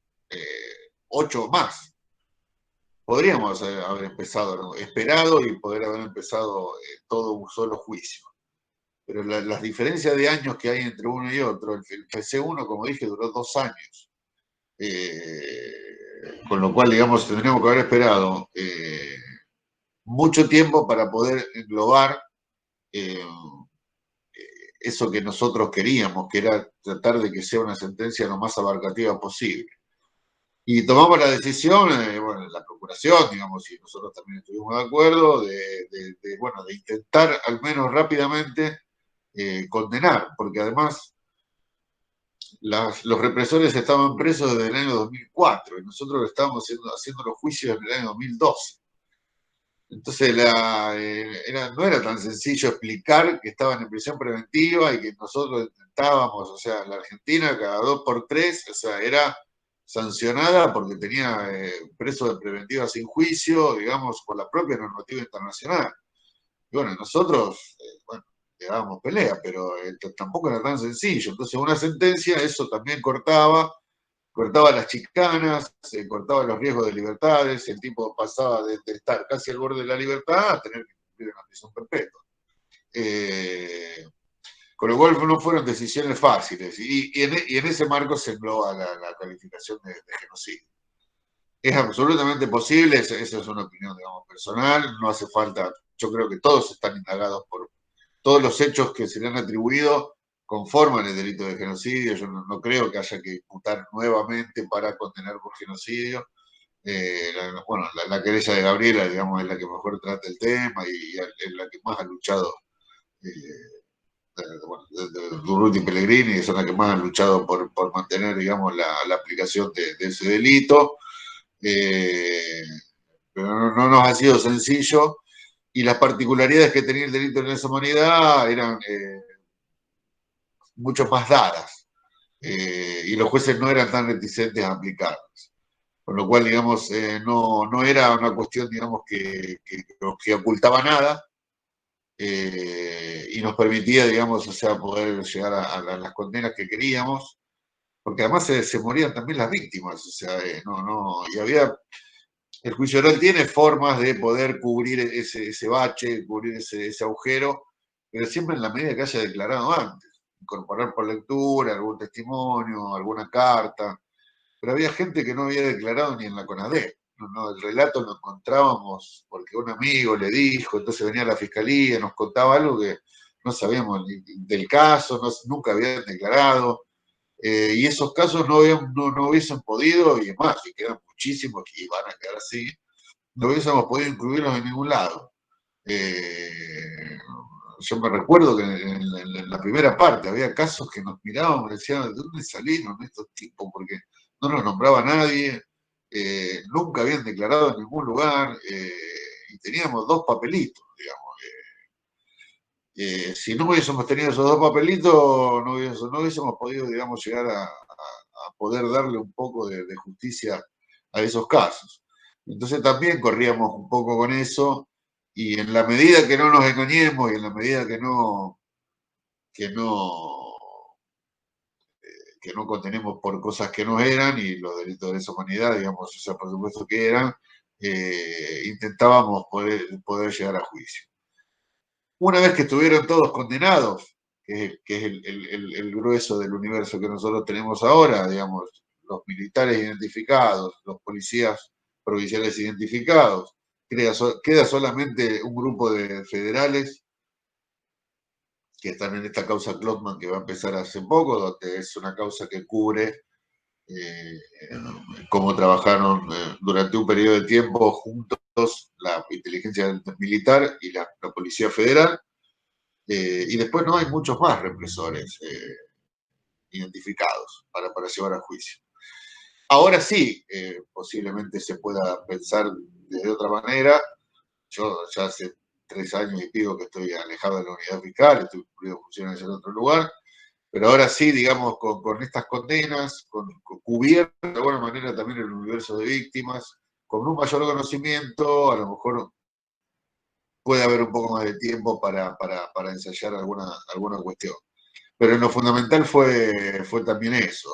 8 más. Podríamos haber empezado, ¿no? Esperado y poder haber empezado todo un solo juicio. Pero las diferencias de años que hay entre uno y otro, el FC1, como dije, duró 2 años. Con lo cual, digamos, tendríamos que haber esperado mucho tiempo para poder englobar eso que nosotros queríamos, que era tratar de que sea una sentencia lo más abarcativa posible. Y tomamos la decisión, bueno, la procuración, digamos, y nosotros también estuvimos de acuerdo, de intentar al menos rápidamente condenar, porque además los represores estaban presos desde el año 2004 y nosotros estábamos haciendo los juicios en el año 2012. Entonces no era tan sencillo explicar que estaban en prisión preventiva y que nosotros intentábamos, o sea, la Argentina cada 2 por 3, o sea, era sancionada porque tenía presos de preventiva sin juicio, digamos, por la propia normativa internacional. Y bueno, nosotros, le dábamos pelea, pero tampoco era tan sencillo. Entonces, una sentencia, eso también cortaba las chicanas, cortaba los riesgos de libertades, el tipo pasaba de estar casi al borde de la libertad a tener que cumplir una prisión perpetua. Con lo cual no fueron decisiones fáciles, y en ese marco se engloba la calificación de genocidio. Es absolutamente posible, esa es una opinión, digamos, personal, no hace falta, yo creo que todos están indagados por todos los hechos que se le han atribuido conforman el delito de genocidio. Yo no creo que haya que imputar nuevamente para condenar por genocidio. La querella de Gabriela, digamos, es la que mejor trata el tema y es la que más ha luchado, Durruti y Pellegrini, son las que más han luchado por mantener, digamos, la aplicación de ese delito. Pero no nos ha sido sencillo, y las particularidades que tenía el delito de lesa humanidad eran mucho más dadas, y los jueces no eran tan reticentes a aplicarlas. Con lo cual, digamos, no era una cuestión, digamos, que ocultaba nada, y nos permitía, digamos, o sea, poder llegar a las condenas que queríamos. porque además se morían también las víctimas, o sea, y había, el juicio oral tiene formas de poder cubrir ese bache, cubrir ese agujero, pero siempre en la medida que haya declarado antes, incorporar por lectura, algún testimonio, alguna carta, pero había gente que no había declarado ni en la CONADEP. El relato lo encontrábamos porque un amigo le dijo, entonces venía a la fiscalía, nos contaba algo que no sabíamos del caso, nunca habían declarado, y esos casos no hubiesen podido, y más, y quedan muchísimos que van a quedar así, no hubiésemos podido incluirlos en ningún lado. Yo me recuerdo que en la primera parte había casos que nos mirábamos y decían, ¿de dónde salieron estos tipos? Porque no los nombraba nadie, nunca habían declarado en ningún lugar, y teníamos 2 papelitos, digamos. Si no hubiésemos tenido esos 2 papelitos, no hubiésemos podido, digamos, llegar a poder darle un poco de justicia a esos casos. Entonces también corríamos un poco con eso, y en la medida que no nos engañemos y en la medida que no contenemos por cosas que no eran, y los delitos de lesa humanidad, digamos, o sea, por supuesto que eran, intentábamos poder llegar a juicio. Una vez que estuvieron todos condenados, que es el grueso del universo que nosotros tenemos ahora, digamos, los militares identificados, los policías provinciales identificados, queda solamente un grupo de federales que están en esta causa Klotman, que va a empezar hace poco, donde es una causa que cubre cómo trabajaron durante un periodo de tiempo juntos la inteligencia militar y la Policía Federal. Y después no hay muchos más represores identificados para llevar a juicio. Ahora sí, posiblemente se pueda pensar de otra manera. Yo ya hace 3 años y pico que estoy alejado de la unidad fiscal, estoy cumpliendo funciones en otro lugar, pero ahora sí, digamos, con estas condenas, con cubierto de alguna manera también el universo de víctimas, con un mayor conocimiento, a lo mejor puede haber un poco más de tiempo para ensayar alguna cuestión. Pero en lo fundamental fue también eso,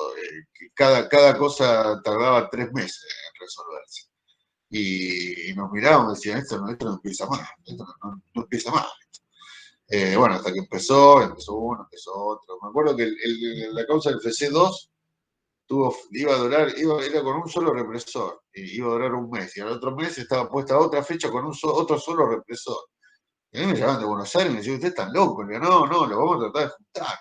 que cada cosa tardaba 3 meses en resolverse. Y nos mirábamos y decían, esto no empieza más, esto no empieza más. Bueno, hasta que empezó uno, empezó otro. Me acuerdo que la causa del FC2 era con un solo represor, y iba a durar un mes, y al otro mes estaba puesta otra fecha con otro solo represor. Y a mí me llamaban de Buenos Aires y me decían, usted está loco. Y yo, no, lo vamos a tratar de juntar.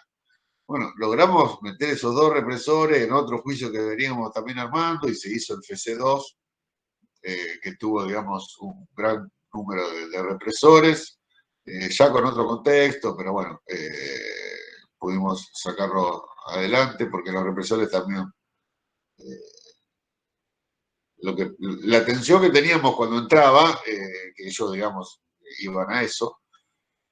Bueno, logramos meter esos 2 represores en otro juicio que veníamos también armando, y se hizo el FC2, que tuvo, digamos, un gran número de represores, ya con otro contexto, pero bueno, pudimos sacarlo adelante porque los represores también, la atención que teníamos cuando entraba, que ellos, digamos, iban a eso,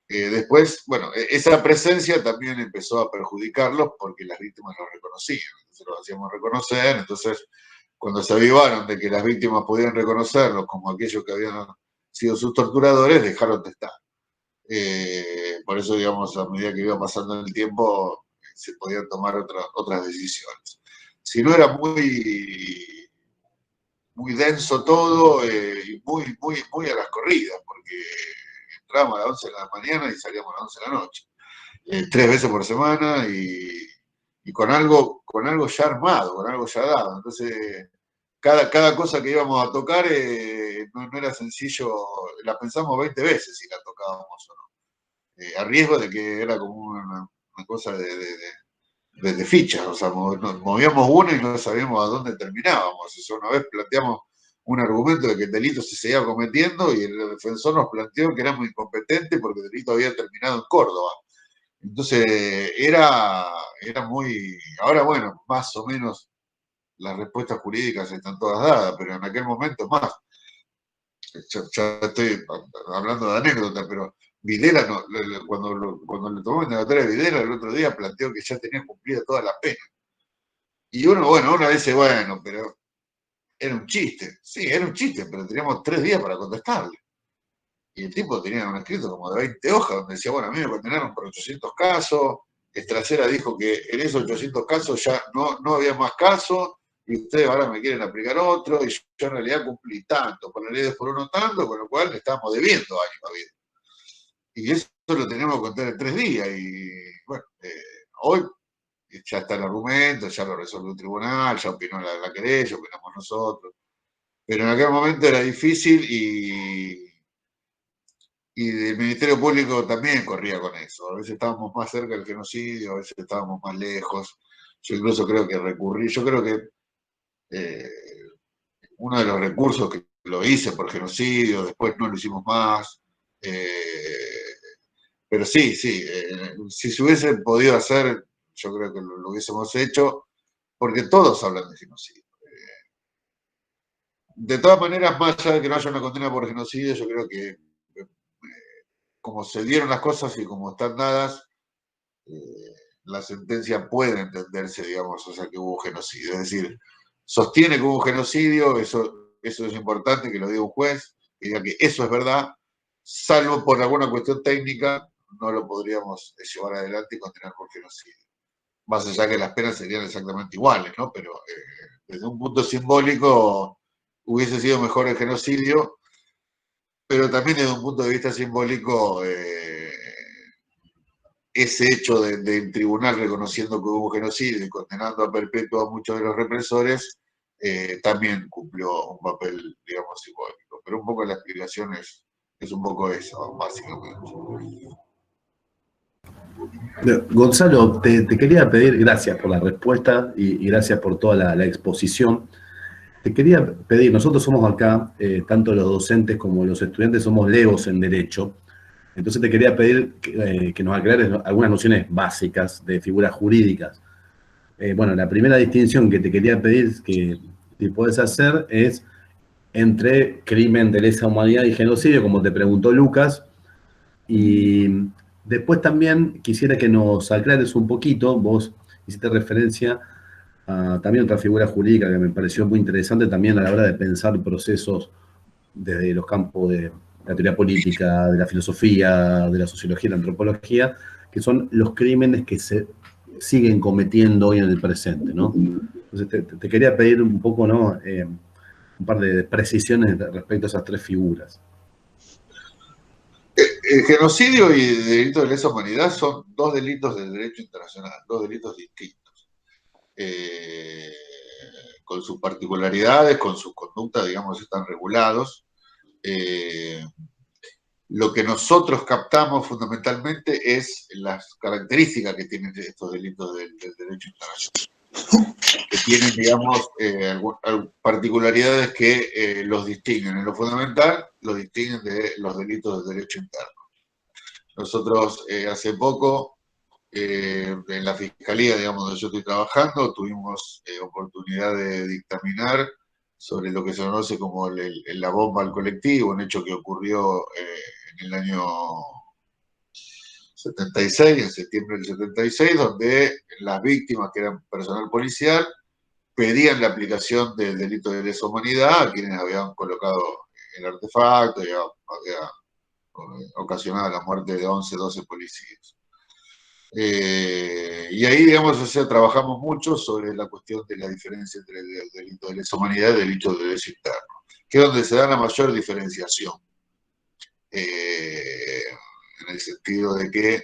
después, bueno, esa presencia también empezó a perjudicarlos porque las víctimas lo reconocían, entonces lo hacíamos reconocer, entonces cuando se avivaron de que las víctimas podían reconocerlos como aquellos que habían sido sus torturadores, dejaron de estar. Por eso, digamos, a medida que iba pasando el tiempo, se podían tomar otras decisiones. Si no, era muy denso todo, y muy a las corridas, porque entrábamos a las 11 de la mañana y salíamos a las 11 de la noche. 3 veces por semana, y con algo ya armado, con algo ya dado. Entonces, cada cosa que íbamos a tocar no era sencillo, la pensamos 20 veces si la tocábamos o no. A riesgo de que era como una cosa de fichas, o sea, movíamos una y no sabíamos a dónde terminábamos. O sea, una vez planteamos un argumento de que el delito se seguía cometiendo y el defensor nos planteó que éramos incompetentes porque el delito había terminado en Córdoba. Entonces, era muy... Ahora, bueno, más o menos las respuestas jurídicas están todas dadas, pero en aquel momento más. Ya estoy hablando de anécdota, pero Videla, cuando le tomó indagatoria a Videla el otro día, planteó que ya tenía cumplida toda la pena. Y uno dice, bueno, pero era un chiste. Sí, era un chiste, pero teníamos 3 días para contestarle. Y el tipo tenía un escrito como de 20 hojas, donde decía, bueno, a mí me condenaron por 800 casos, Estracera dijo que en esos 800 casos ya no había más casos y ustedes ahora me quieren aplicar otro y yo en realidad cumplí tanto, con la ley de por uno tanto, con lo cual le estábamos debiendo años a vida. Y eso lo teníamos que contar en 3 días y bueno, hoy ya está el argumento, ya lo resolvió un tribunal, ya opinó la querella, opinamos nosotros. Pero en aquel momento era difícil y el Ministerio Público también corría con eso. A veces estábamos más cerca del genocidio, a veces estábamos más lejos. Yo incluso creo que recurrí, yo creo que uno de los recursos que lo hice por genocidio, después no lo hicimos más. Pero sí, si se hubiese podido hacer, yo creo que lo hubiésemos hecho, porque todos hablan de genocidio. De todas maneras, más allá de que no haya una condena por genocidio, yo creo que como se dieron las cosas y como están dadas, la sentencia puede entenderse, digamos, o sea, que hubo genocidio. Es decir, sostiene que hubo genocidio, eso es importante que lo diga un juez, que diga que eso es verdad, salvo por alguna cuestión técnica, no lo podríamos llevar adelante y condenar por genocidio. Más allá que las penas serían exactamente iguales, ¿no? Pero desde un punto simbólico hubiese sido mejor el genocidio, pero también desde un punto de vista simbólico ese hecho del tribunal reconociendo que hubo genocidio y condenando a perpetua a muchos de los represores, también cumplió un papel, digamos, simbólico. Pero un poco la explicación es un poco eso, básicamente. Gonzalo, te quería pedir, gracias por la respuesta y gracias por toda la exposición. Te quería pedir, nosotros somos acá, tanto los docentes como los estudiantes somos legos en Derecho, entonces te quería pedir que nos aclares algunas nociones básicas de figuras jurídicas. Bueno, la primera distinción que te quería pedir que si puedes hacer es entre crimen de lesa humanidad y genocidio, como te preguntó Lucas, y después también quisiera que nos aclares un poquito, vos hiciste referencia a también otra figura jurídica que me pareció muy interesante también a la hora de pensar procesos desde los campos de la teoría política, de la filosofía, de la sociología y la antropología, que son los crímenes que se siguen cometiendo hoy en el presente, ¿no? Entonces te quería pedir un poco, ¿no? Un par de precisiones respecto a esas tres figuras. El genocidio y el delito de lesa humanidad son dos delitos del derecho internacional, dos delitos distintos, con sus particularidades, con sus conductas, digamos, están regulados. Lo que nosotros captamos fundamentalmente es las características que tienen estos delitos del derecho internacional, que tienen, digamos, particularidades que los distinguen. En lo fundamental, los distinguen de los delitos del derecho interno. Nosotros hace poco, en la fiscalía, digamos, donde yo estoy trabajando, tuvimos oportunidad de dictaminar sobre lo que se conoce como la bomba al colectivo, un hecho que ocurrió en el año 76, en septiembre del 76, donde las víctimas, que eran personal policial, pedían la aplicación del delito de lesa humanidad a quienes habían colocado el artefacto y había ocasionado la muerte de 11, 12 policías. Y ahí, digamos, o sea, trabajamos mucho sobre la cuestión de la diferencia entre el delito de lesa humanidad y el delito de derecho interno, que es donde se da la mayor diferenciación, en el sentido de que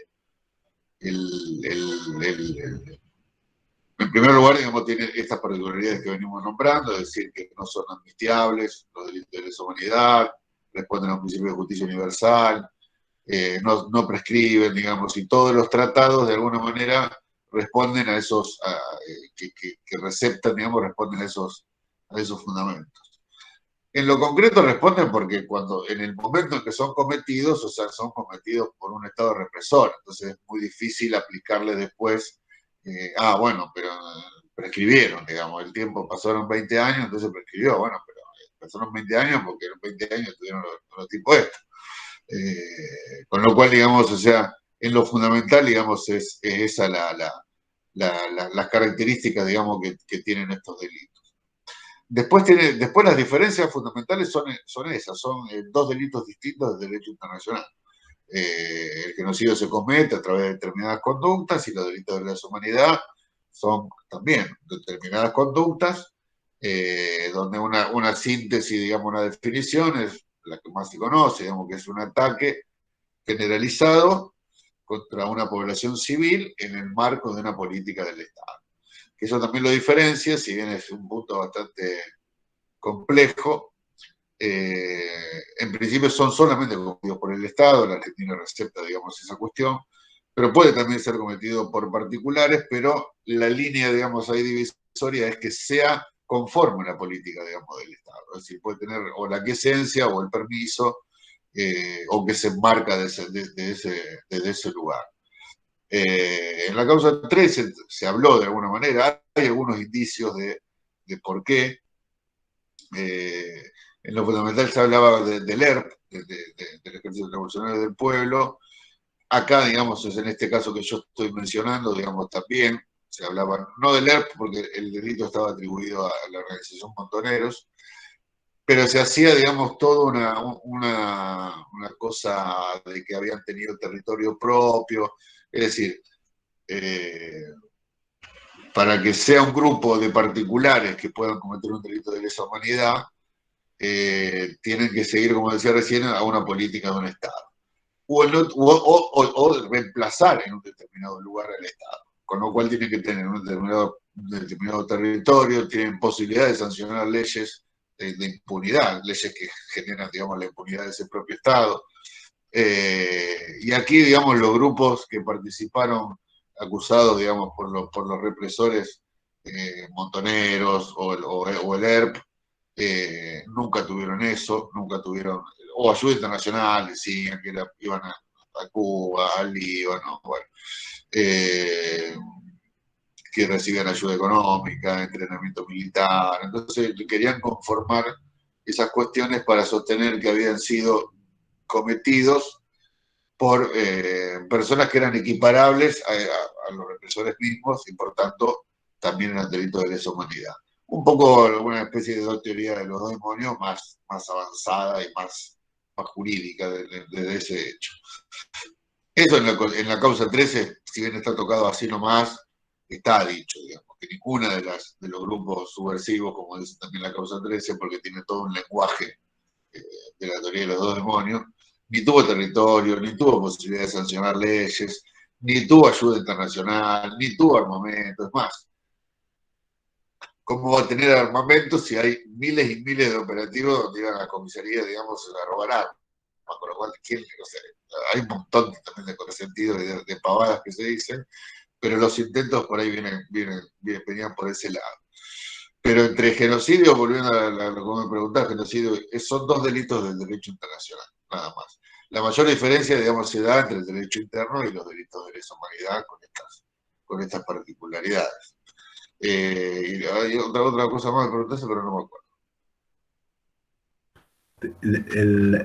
en primer lugar, digamos, tiene estas particularidades que venimos nombrando, es decir, que no son amnistiables, los delitos de lesa humanidad, responden a un principio de justicia universal, no prescriben, digamos, y todos los tratados de alguna manera responden a esos, que receptan, digamos, responden a esos fundamentos. En lo concreto responden porque cuando, en el momento en que son cometidos, o sea, son cometidos por un Estado represor, entonces es muy difícil aplicarle después, bueno, pero prescribieron, digamos, el tiempo, pasaron 20 años, entonces prescribió, bueno, pero pasaron 20 años porque en 20 años tuvieron los tipos estos. Con lo cual, digamos, o sea, en lo fundamental, digamos, es esa las características, digamos, que tienen estos delitos. Después las diferencias fundamentales son esas, son dos delitos distintos del derecho internacional. El genocidio se comete a través de determinadas conductas y los delitos de lesa humanidad son también determinadas conductas, donde una síntesis, digamos, una definición es la que más se conoce, digamos, que es un ataque generalizado contra una población civil en el marco de una política del Estado. Que eso también lo diferencia, si bien es un punto bastante complejo. En principio son solamente cometidos por el Estado, la Argentina recepta, digamos, esa cuestión, pero puede también ser cometido por particulares, pero la línea, digamos, ahí divisoria es que sea conforme a la política, digamos, del Estado. Es decir, puede tener o la quiesencia o el permiso, o que se enmarca desde ese lugar. En la causa 13 se habló de alguna manera, hay algunos indicios de por qué. En lo fundamental se hablaba del ERP, del Ejército Revolucionario del Pueblo. Acá, digamos, es en este caso que yo estoy mencionando, digamos, también se hablaba, no del ERP, porque el delito estaba atribuido a la organización Montoneros, pero se hacía, digamos, toda una cosa de que habían tenido territorio propio, es decir, para que sea un grupo de particulares que puedan cometer un delito de lesa humanidad, tienen que seguir, como decía recién, a una política de un Estado. O reemplazar en un determinado lugar al Estado. Con lo cual tienen que tener un determinado territorio, tienen posibilidad de sancionar leyes de impunidad, leyes que generan, digamos, la impunidad de ese propio Estado. Y aquí, digamos, los grupos que participaron acusados, digamos, por los represores montoneros o el ERP, nunca tuvieron eso, nunca tuvieron, o ayuda internacional, decían que iban a Cuba, al Líbano, bueno, que recibían ayuda económica, entrenamiento militar, entonces querían conformar esas cuestiones para sostener que habían sido cometidos por personas que eran equiparables a los represores mismos y por tanto también eran delitos de lesa humanidad. Un poco una especie de teoría de los dos demonios más avanzada y más jurídica de ese hecho. Eso en la causa 13, si bien está tocado así nomás, está dicho, digamos, que ninguna de los grupos subversivos, como dice también la causa 13, porque tiene todo un lenguaje de la teoría de los dos demonios, ni tuvo territorio, ni tuvo posibilidad de sancionar leyes, ni tuvo ayuda internacional, ni tuvo armamento. Es más, ¿cómo va a tener armamento si hay miles y miles de operativos donde iban a la comisaría, digamos, a robar armas? Con lo cual, ¿quién? O sea, hay un montón también de consentidos y de pavadas que se dicen, pero los intentos por ahí venían por ese lado. Pero entre genocidio, volviendo a lo que me preguntaba, genocidio, son dos delitos del derecho internacional, nada más. La mayor diferencia, digamos, se da entre el derecho interno y los delitos de lesa humanidad con estas particularidades. Y hay otra cosa más que preguntaste, pero no me acuerdo.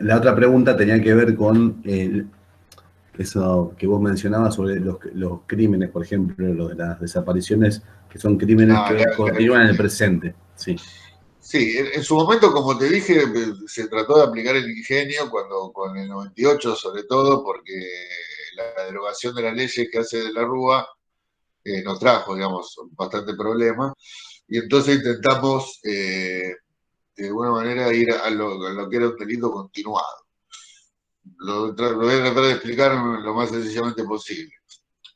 La otra pregunta tenía que ver con eso que vos mencionabas sobre los crímenes, por ejemplo, lo de las desapariciones, que son crímenes que continúan en el presente. Sí. Sí, en su momento, como te dije, se trató de aplicar el ingenio con el 98 sobre todo, porque la derogación de las leyes que hace de la Rúa nos trajo, digamos, bastante problema. Y entonces intentamos, de alguna manera, ir a lo que era un delito continuado. Lo voy a tratar de explicar lo más sencillamente posible.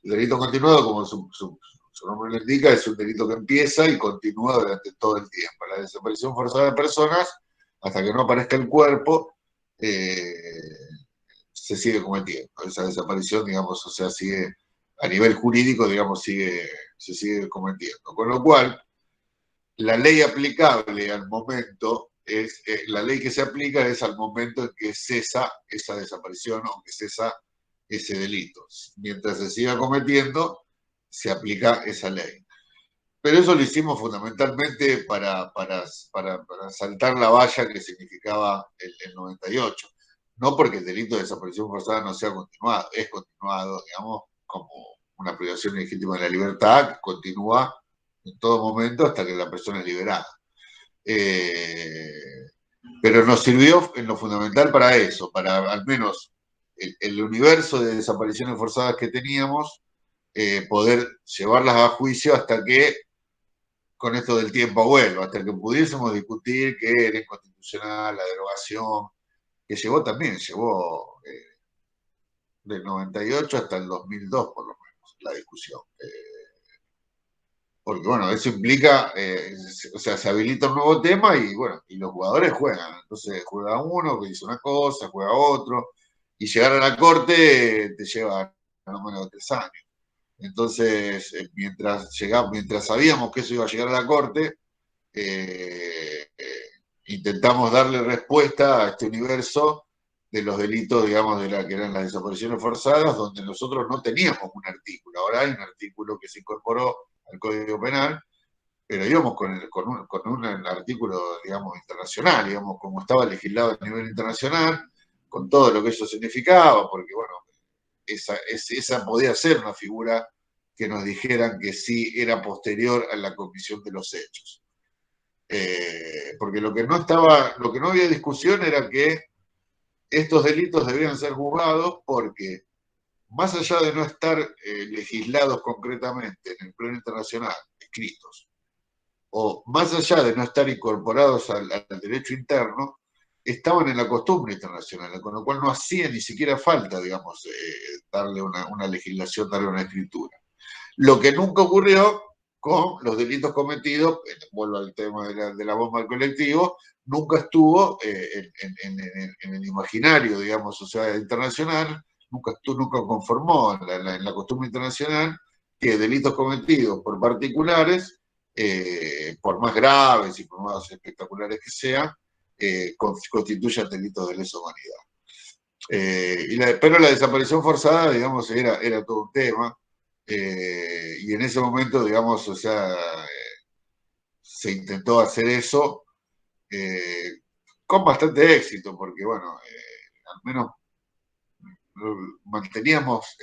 El delito continuado, como su nombre lo indica, es un delito que empieza y continúa durante todo el tiempo. La desaparición forzada de personas, hasta que no aparezca el cuerpo, se sigue cometiendo. Esa desaparición, digamos, o sea, sigue, a nivel jurídico, digamos, se sigue cometiendo. Con lo cual, la ley aplicable al momento la ley que se aplica es al momento en que cesa esa desaparición o que cesa ese delito. Mientras se siga cometiendo, se aplica esa ley. Pero eso lo hicimos fundamentalmente para saltar la valla que significaba el 98. No porque el delito de desaparición forzada no sea continuado, es continuado, digamos, como una privación legítima de la libertad, que continúa en todo momento hasta que la persona es liberada. Pero nos sirvió en lo fundamental para eso, para al menos el universo de desapariciones forzadas que teníamos, poder llevarlas a juicio hasta que, con esto del tiempo vuelva, hasta que pudiésemos discutir que era inconstitucional la derogación, que llevó del 98 hasta el 2002 por lo menos, la discusión. Porque bueno, eso implica, o sea, se habilita un nuevo tema y bueno, y los jugadores juegan. Entonces juega uno que dice una cosa, juega otro, y llegar a la corte te lleva no menos de 3 años. Entonces, mientras sabíamos que eso iba a llegar a la corte, intentamos darle respuesta a este universo de los delitos, digamos, que eran las desapariciones forzadas, donde nosotros no teníamos un artículo. Ahora hay un artículo que se incorporó al Código Penal, pero íbamos con un artículo, digamos, internacional, digamos, como estaba legislado a nivel internacional, con todo lo que eso significaba, porque, bueno, esa podía ser una figura que nos dijeran que sí era posterior a la comisión de los hechos. Porque lo que no había discusión era que estos delitos debían ser juzgados porque, más allá de no estar legislados concretamente en el plano internacional, escritos, o más allá de no estar incorporados al derecho interno, estaban en la costumbre internacional, con lo cual no hacía ni siquiera falta, digamos, darle una legislación, darle una escritura. Lo que nunca ocurrió con los delitos cometidos, vuelvo al tema de la bomba al colectivo, nunca estuvo en el imaginario, digamos, social internacional, nunca conformó en la costumbre internacional que delitos cometidos por particulares, por más graves y por más espectaculares que sean, constituyan delitos de lesa humanidad. Pero la desaparición forzada, digamos, era todo un tema. Y en ese momento, digamos, o sea, se intentó hacer eso con bastante éxito, porque, bueno, al menos manteníamos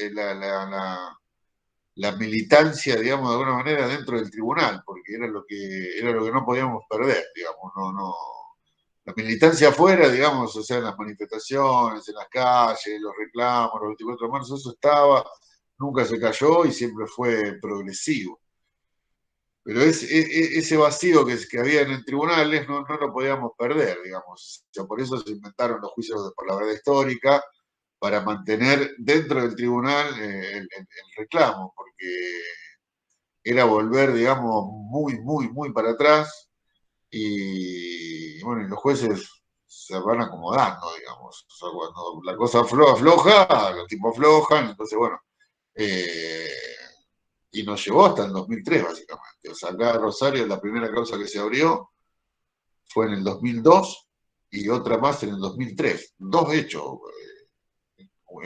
la militancia, digamos, de alguna manera dentro del tribunal, porque era lo que no podíamos perder, digamos, la militancia afuera, digamos, o sea, en las manifestaciones, en las calles, los reclamos, los 24 de marzo, eso estaba, nunca se cayó y siempre fue progresivo. Pero ese vacío que había en tribunales no lo podíamos perder, digamos. O sea, por eso se inventaron los juicios por la verdad histórica, para mantener dentro del tribunal el reclamo, porque era volver, digamos, muy para atrás, y bueno, y los jueces se van acomodando, digamos. O sea, cuando la cosa afloja, los tipos aflojan, entonces bueno, y nos llevó hasta el 2003, básicamente. O sea, acá Rosario, la primera causa que se abrió fue en el 2002 y otra más en el 2003. 2 hechos,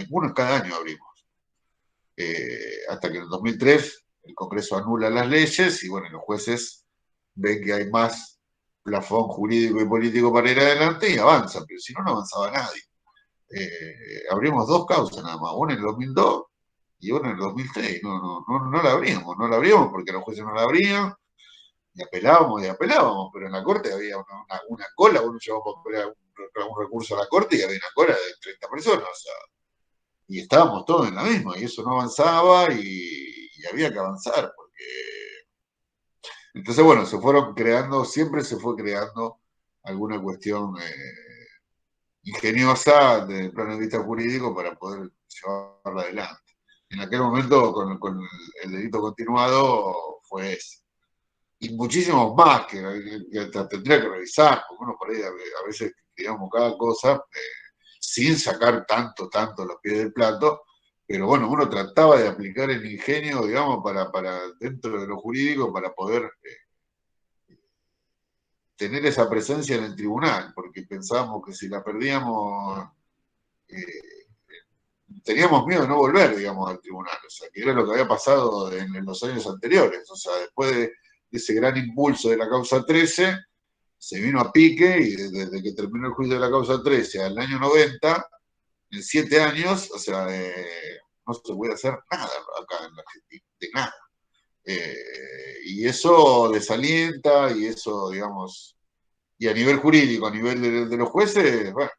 uno cada año abrimos. Hasta que en el 2003 el Congreso anula las leyes y bueno, los jueces ven que hay más plafón jurídico y político para ir adelante y avanzan, pero si no, no avanzaba nadie. Abrimos 2 causas nada más, una en el 2002 y una en el 2003. No la abríamos porque los jueces no la abrían, y apelábamos, pero en la corte había una cola, uno llevaba un recurso a la corte y había una cola de 30 personas, o sea, y estábamos todos en la misma, y eso no avanzaba y había que avanzar, porque... Entonces, bueno, siempre se fue creando alguna cuestión ingeniosa desde el plano de vista jurídico para poder llevarla adelante. En aquel momento, con el delito continuado, fue ese. Y muchísimos más que tendría que revisar, porque uno por ahí a veces digamos cada cosa sin sacar tanto los pies del plato, pero bueno, uno trataba de aplicar el ingenio, digamos, para dentro de lo jurídico, para poder tener esa presencia en el tribunal, porque pensábamos que si la perdíamos, teníamos miedo de no volver, digamos, al tribunal, o sea, que era lo que había pasado en los años anteriores, o sea, después de ese gran impulso de la causa 13, se vino a pique y desde que terminó el juicio de la causa 13 al año 90, en 7 años, o sea, no se puede hacer nada acá en la Argentina, de nada. Y eso desalienta y eso, digamos, y a nivel jurídico, a nivel de los jueces, bueno,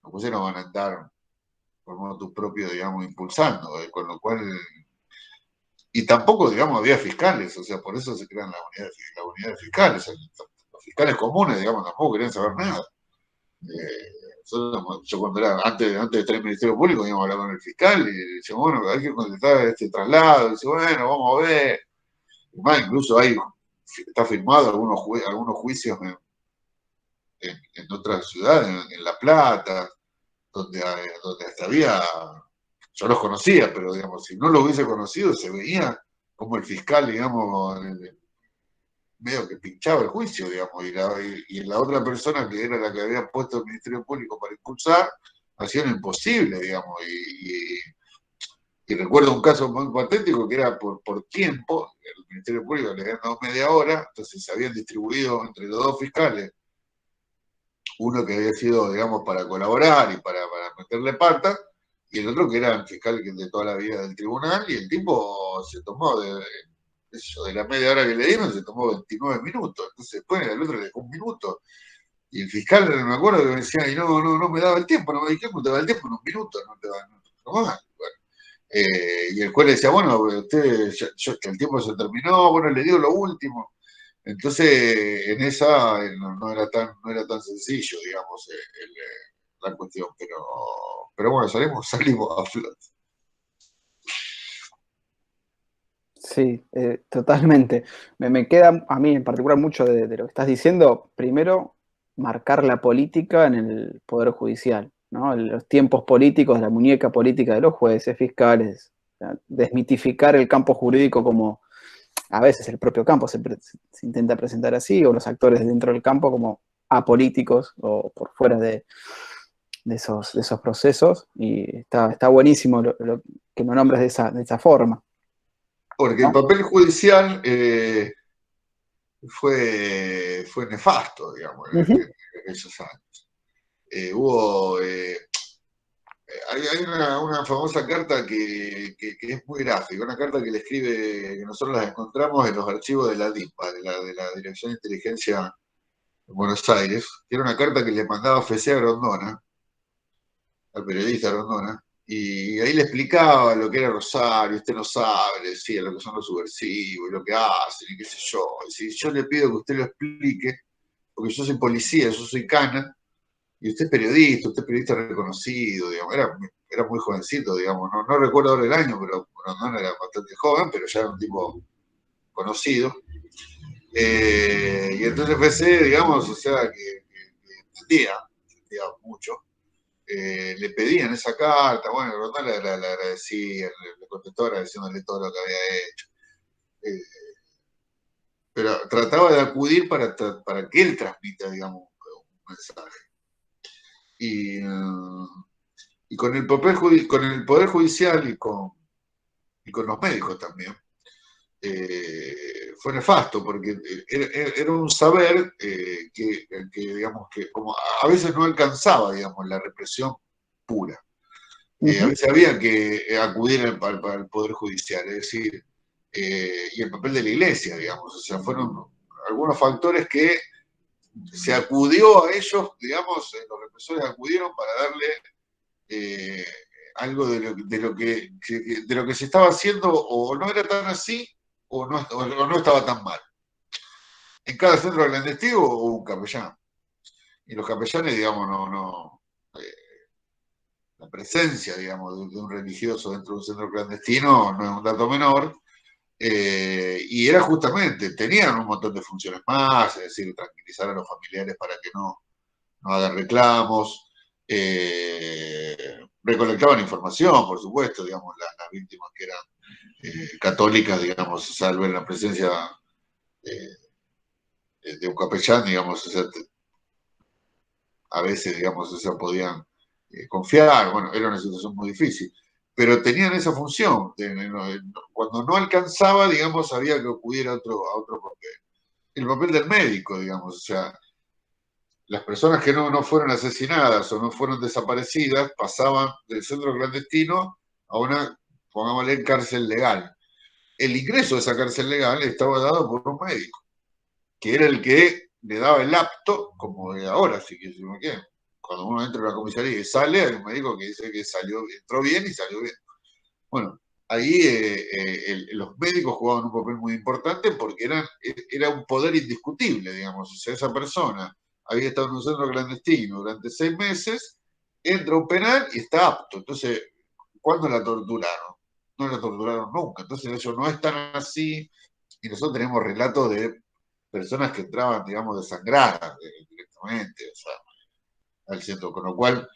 los jueces no van a andar por motu propio, digamos, impulsando, con lo cual, y tampoco, digamos, había fiscales, o sea, por eso se crean las unidades fiscales, los fiscales comunes, digamos, tampoco querían saber nada. Yo cuando era, antes de estar en el Ministerio Público, íbamos a hablar con el fiscal y decía, bueno, hay que contestar este traslado, y dice, bueno, vamos a ver. Y más, incluso está firmado algunos juicios en otras ciudades, en La Plata, donde hasta había, yo los conocía, pero digamos, si no los hubiese conocido, se veía como el fiscal, digamos, medio que pinchaba el juicio, digamos, y la otra persona que era la que había puesto el Ministerio Público para impulsar, hacía lo imposible, digamos, y recuerdo un caso muy patético que era por tiempo, el Ministerio Público le habían dado media hora, entonces se habían distribuido entre los dos fiscales, uno que había sido, digamos, para colaborar y para meterle pata, y el otro que era el fiscal de toda la vida del tribunal, y el tipo se tomó de la media hora que le dieron, se tomó 29 minutos, entonces después el otro le dejó un minuto, y el fiscal, me acuerdo que me decía, y no me daba el tiempo, no me dije, no te va el tiempo en un minuto, no te va, no más. Bueno, y el juez le decía, bueno, usted, que el tiempo se terminó, bueno, le digo lo último. Entonces, en esa no era tan sencillo, digamos, la cuestión, pero bueno, salimos a flote. Sí, totalmente. Me queda a mí en particular mucho de lo que estás diciendo. Primero, marcar la política en el Poder Judicial, ¿no? Los tiempos políticos, la muñeca política de los jueces, fiscales, o sea, desmitificar el campo jurídico como a veces el propio campo se intenta presentar así, o los actores dentro del campo como apolíticos o por fuera de esos procesos. Y está buenísimo que lo nombres de esa forma. Porque el papel judicial fue nefasto, digamos, en esos años. Hay una famosa carta que es muy gráfica, una carta que le escribe, que nosotros la encontramos en los archivos de la DIPA, de la Dirección de Inteligencia de Buenos Aires, que era una carta que le mandaba Fecé a Grondona, al periodista Grondona, y ahí le explicaba lo que era Rosario, usted no sabe, le decía lo que son los subversivos, y lo que hacen, y qué sé yo. Y si yo le pido que usted lo explique, porque yo soy policía, yo soy cana, y usted es periodista reconocido, digamos, era muy jovencito, digamos, no recuerdo ahora el año, pero Grondona era bastante joven, pero ya era un tipo conocido. Y entonces FC, digamos, o sea, que entendía mucho. Le pedían esa carta, bueno, Grondona le agradecía, le contestó agradeciéndole todo lo que había hecho. Pero trataba de acudir para que él transmita, digamos, un mensaje. Y con el Poder Judicial y con los médicos también, fue nefasto, porque era un saber que, digamos, que como a veces no alcanzaba, digamos, la represión pura. A veces había que acudir al Poder Judicial, es decir, y el papel de la Iglesia, digamos, o sea, fueron algunos factores que se acudió a ellos, digamos, los represores acudieron para darle algo de lo que se estaba haciendo, o no era tan así, o no estaba tan mal. En cada centro clandestino hubo un capellán. Y los capellanes, digamos, la presencia, digamos, de un religioso dentro de un centro clandestino no es un dato menor. Y era justamente, tenían un montón de funciones más, es decir, tranquilizar a los familiares para que no hagan reclamos. Recolectaban información, por supuesto, digamos, las víctimas que eran católicas, digamos, salvo en la presencia de un capellán, digamos, o sea, a veces, digamos, o sea, podían confiar, bueno, era una situación muy difícil, pero tenían esa función, cuando no alcanzaba, digamos, había que acudir a otro papel. El papel del médico, digamos, o sea, las personas que no fueron asesinadas o no fueron desaparecidas pasaban del centro clandestino a una, pongámosle, cárcel legal. El ingreso a esa cárcel legal estaba dado por un médico, que era el que le daba el apto, como de ahora, si me quieren, cuando uno entra a una comisaría y sale, hay un médico que dice que entró bien y salió bien. Bueno, ahí los médicos jugaban un papel muy importante porque era un poder indiscutible, digamos. O sea, esa persona había estado en un centro clandestino durante 6 meses, entra a un penal y está apto. Entonces, ¿cuándo la torturaron? No la torturaron nunca. Entonces, ellos no están así. Y nosotros tenemos relatos de personas que entraban, digamos, desangradas directamente, o sea, al centro, con lo cual,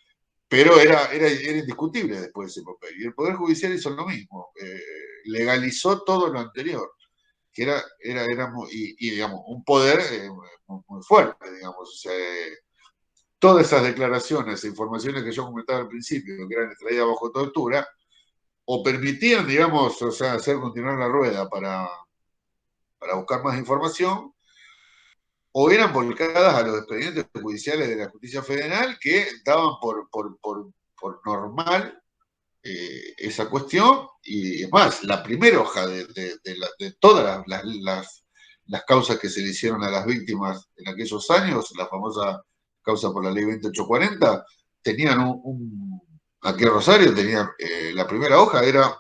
pero era indiscutible después ese papel. Y el Poder Judicial hizo lo mismo, legalizó todo lo anterior, que digamos, un poder muy fuerte, digamos, o sea, todas esas declaraciones e informaciones que yo comentaba al principio, que eran extraídas bajo tortura, o permitían, digamos, o sea, hacer continuar la rueda para buscar más información, o eran volcadas a los expedientes judiciales de la justicia federal que daban por normal esa cuestión, y es más, la primera hoja de todas las causas que se le hicieron a las víctimas en aquellos años, la famosa causa por la ley 2840, tenían aquí en Rosario tenían, la primera hoja era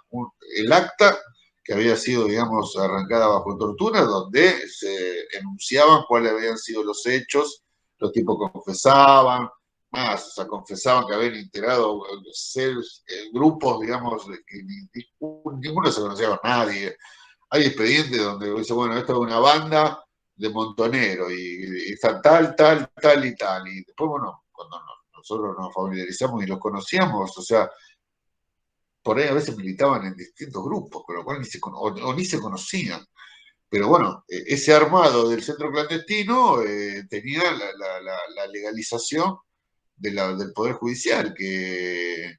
el acta que había sido, digamos, arrancada bajo tortura, donde se enunciaban cuáles habían sido los hechos, los tipos confesaban, más, o sea, confesaban que habían integrado grupos, digamos, que ninguno se conocía con nadie. Hay expedientes donde dice, bueno, esto es una banda de montoneros y está tal, tal, tal y tal. Y después, bueno, cuando nosotros nos familiarizamos y los conocíamos, o sea, por ahí a veces militaban en distintos grupos, con lo cual ni se conocían. Pero bueno, ese armado del centro clandestino tenía la legalización del Poder Judicial, que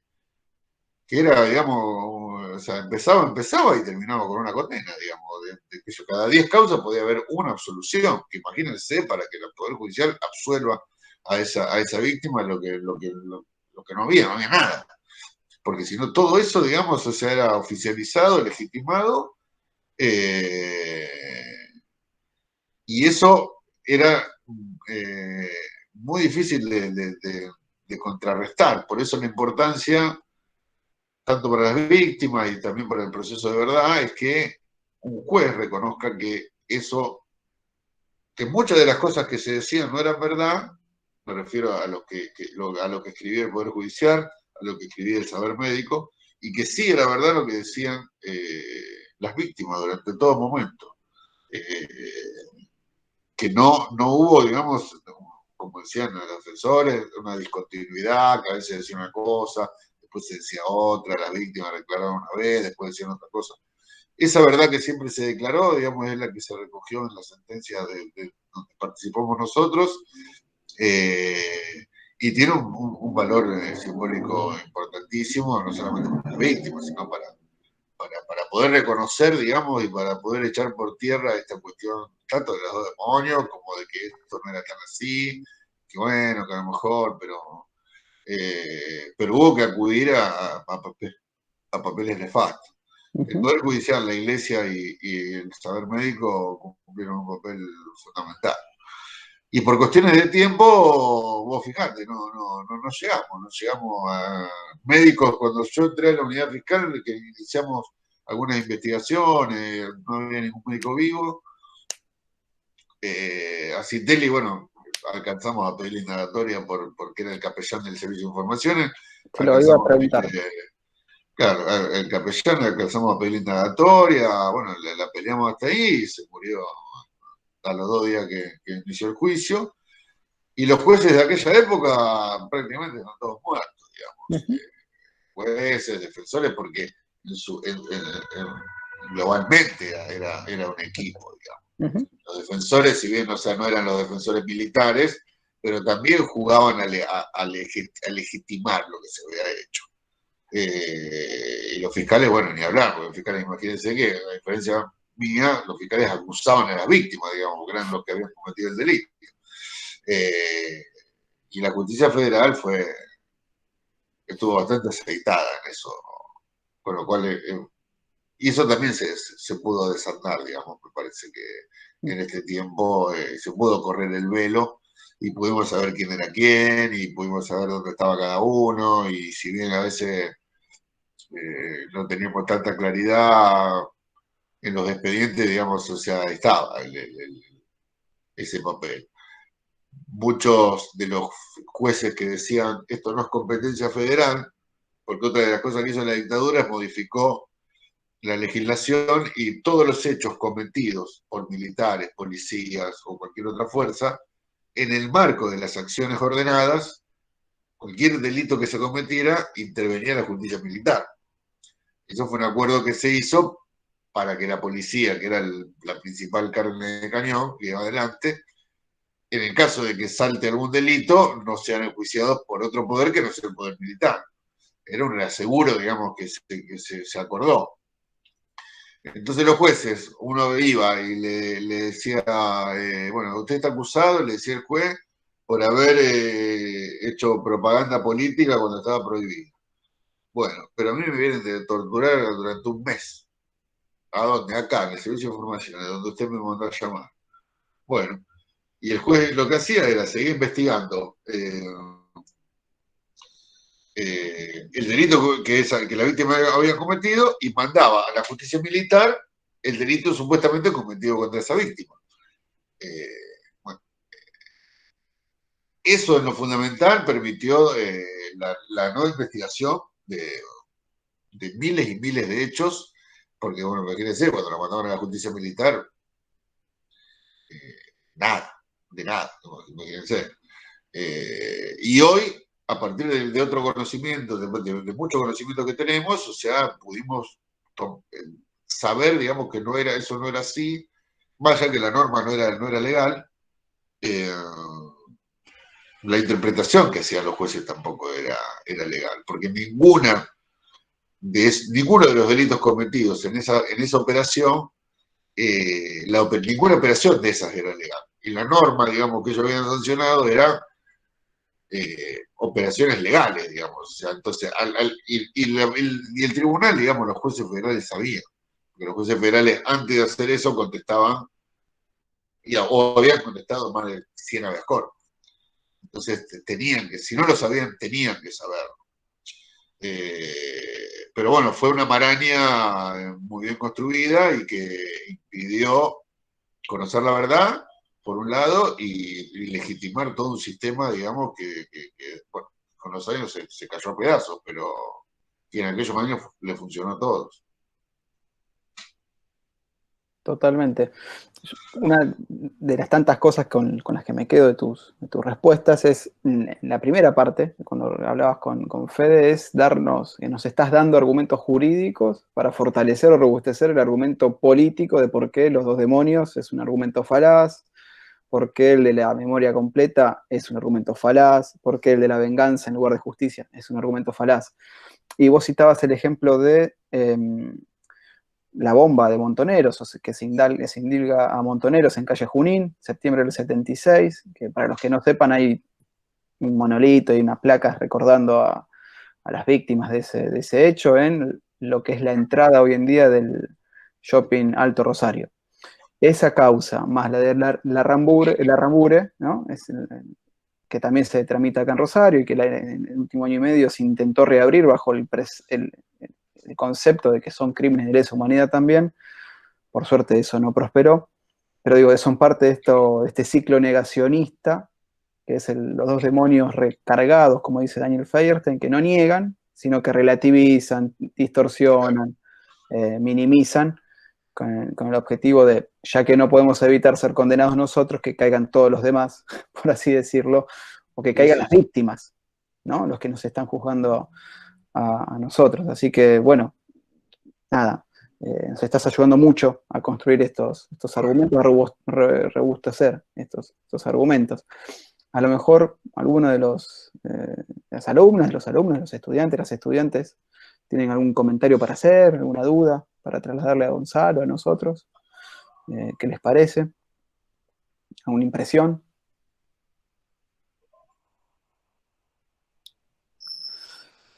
era, digamos, o sea, empezaba y terminaba con una condena, digamos, de que cada 10 causas podía haber una absolución, que imagínense para que el Poder Judicial absuelva a esa víctima lo que no había nada. Porque si no, todo eso, digamos, o sea, era oficializado, legitimado, eh, y eso era muy difícil de contrarrestar. Por eso la importancia, tanto para las víctimas y también para el proceso de verdad, es que un juez reconozca que que muchas de las cosas que se decían no eran verdad, me refiero a lo que escribía el Poder Judicial, a lo que escribía el saber médico, y que sí era verdad lo que decían las víctimas durante todo momento. Que no hubo, digamos, como decían los defensores, una discontinuidad, que a veces decía una cosa, después se decía otra, las víctimas declararon una vez, después decían otra cosa. Esa verdad que siempre se declaró, digamos, es la que se recogió en la sentencia donde participamos nosotros, y tiene un valor simbólico importantísimo, no solamente para las víctimas, sino para poder reconocer, digamos, y para poder echar por tierra esta cuestión, tanto de los dos demonios, como de que esto no era tan así, que bueno, que a lo mejor, pero hubo que acudir a papeles nefastos. El Poder Judicial, la Iglesia y el saber médico cumplieron un papel fundamental. Y por cuestiones de tiempo, vos fijate, no llegamos a médicos. Cuando yo entré a la unidad fiscal, que iniciamos algunas investigaciones, no había ningún médico vivo. A Citelli, bueno, alcanzamos a pedir la indagatoria porque era el capellán del Servicio de Informaciones. Te lo iba a preguntar. Claro, el capellán alcanzamos a pedir la indagatoria, bueno, la peleamos hasta ahí y se murió a los 2 días que inició el juicio. Y los jueces de aquella época prácticamente están todos muertos, digamos. Jueces, defensores, porque globalmente era un equipo, digamos. Los defensores, si bien, o sea, no eran los defensores militares, pero también jugaban a legitimar lo que se había hecho. Y los fiscales, bueno, ni hablar, porque los fiscales, imagínense que, a diferencia mía, los fiscales acusaban a las víctimas, digamos, porque eran los que habían cometido el delito. Y la justicia federal estuvo bastante aceitada en eso, con lo cual, y eso también se pudo desandar, digamos, me parece que en este tiempo se pudo correr el velo y pudimos saber quién era quién, y pudimos saber dónde estaba cada uno, y si bien a veces no teníamos tanta claridad en los expedientes, digamos, o sea, estaba ese papel. Muchos de los jueces que decían esto no es competencia federal, porque otra de las cosas que hizo la dictadura es modificó la legislación y todos los hechos cometidos por militares, policías o cualquier otra fuerza, en el marco de las acciones ordenadas, cualquier delito que se cometiera, intervenía la justicia militar. Eso fue un acuerdo que se hizo para que la policía, que era la principal carne de cañón que iba adelante, en el caso de que salte algún delito, no sean enjuiciados por otro poder que no sea el poder militar. Era un aseguro, digamos, que se acordó. Entonces los jueces, uno iba y le decía, bueno, usted está acusado, le decía el juez, por haber hecho propaganda política cuando estaba prohibido. Bueno, pero a mí me vienen de torturar durante un mes. ¿A dónde? Acá, en el servicio de información, a donde usted me mandó a llamar. Bueno, y el juez lo que hacía era seguir investigando el delito que la víctima había cometido y mandaba a la justicia militar el delito supuestamente cometido contra esa víctima. Bueno, eso en lo fundamental permitió la no investigación de miles y miles de hechos, porque, bueno, imagínense, cuando la mandaban a la justicia militar, nada, de nada, imagínense. Y hoy, a partir de otro conocimiento, de mucho conocimiento que tenemos, o sea, pudimos saber, digamos, que eso no era así, más allá que la norma no era legal, la interpretación que hacían los jueces tampoco era legal, porque ninguno de los delitos cometidos en esa operación, ninguna operación de esas era legal. Y la norma, digamos, que ellos habían sancionado era operaciones legales, digamos. O sea, entonces, y el tribunal, digamos, los jueces federales sabían, porque los jueces federales antes de hacer eso contestaban, o habían contestado más de 100 habeas corpus. Entonces, si no lo sabían, tenían que saberlo. Pero bueno, fue una maraña muy bien construida y que impidió conocer la verdad, por un lado, y legitimar todo un sistema, digamos, que bueno, con los años se cayó a pedazos, pero que en aquellos años le funcionó a todos. Totalmente. Una de las tantas cosas con las que me quedo de tus respuestas es, en la primera parte, cuando hablabas con Fede, es que nos estás dando argumentos jurídicos para fortalecer o robustecer el argumento político de por qué los dos demonios es un argumento falaz, por qué el de la memoria completa es un argumento falaz, por qué el de la venganza en lugar de justicia es un argumento falaz. Y vos citabas el ejemplo de la bomba de Montoneros, o sea, que se indilga a Montoneros en calle Junín, septiembre del 76, que para los que no sepan hay un monolito y unas placas recordando a las víctimas de ese hecho en lo que es la entrada hoy en día del shopping Alto Rosario. Esa causa, más la de la Rambure, ¿no? Que también se tramita acá en Rosario y que en el último año y medio se intentó reabrir bajo el concepto de que son crímenes de lesa humanidad también. Por suerte eso no prosperó, pero digo, son parte de este ciclo negacionista, que es los dos demonios recargados, como dice Daniel Feierstein, que no niegan, sino que relativizan, distorsionan, minimizan, con el objetivo de, ya que no podemos evitar ser condenados nosotros, que caigan todos los demás, por así decirlo, o que caigan las víctimas, ¿no? Los que nos están juzgando a nosotros. Así que, bueno, nada, nos estás ayudando mucho a construir estos argumentos, a robustecer estos argumentos. A lo mejor alguno de las alumnas, los alumnos, los estudiantes, las estudiantes, tienen algún comentario para hacer, alguna duda para trasladarle a Gonzalo, a nosotros. ¿Qué les parece? ¿Alguna impresión?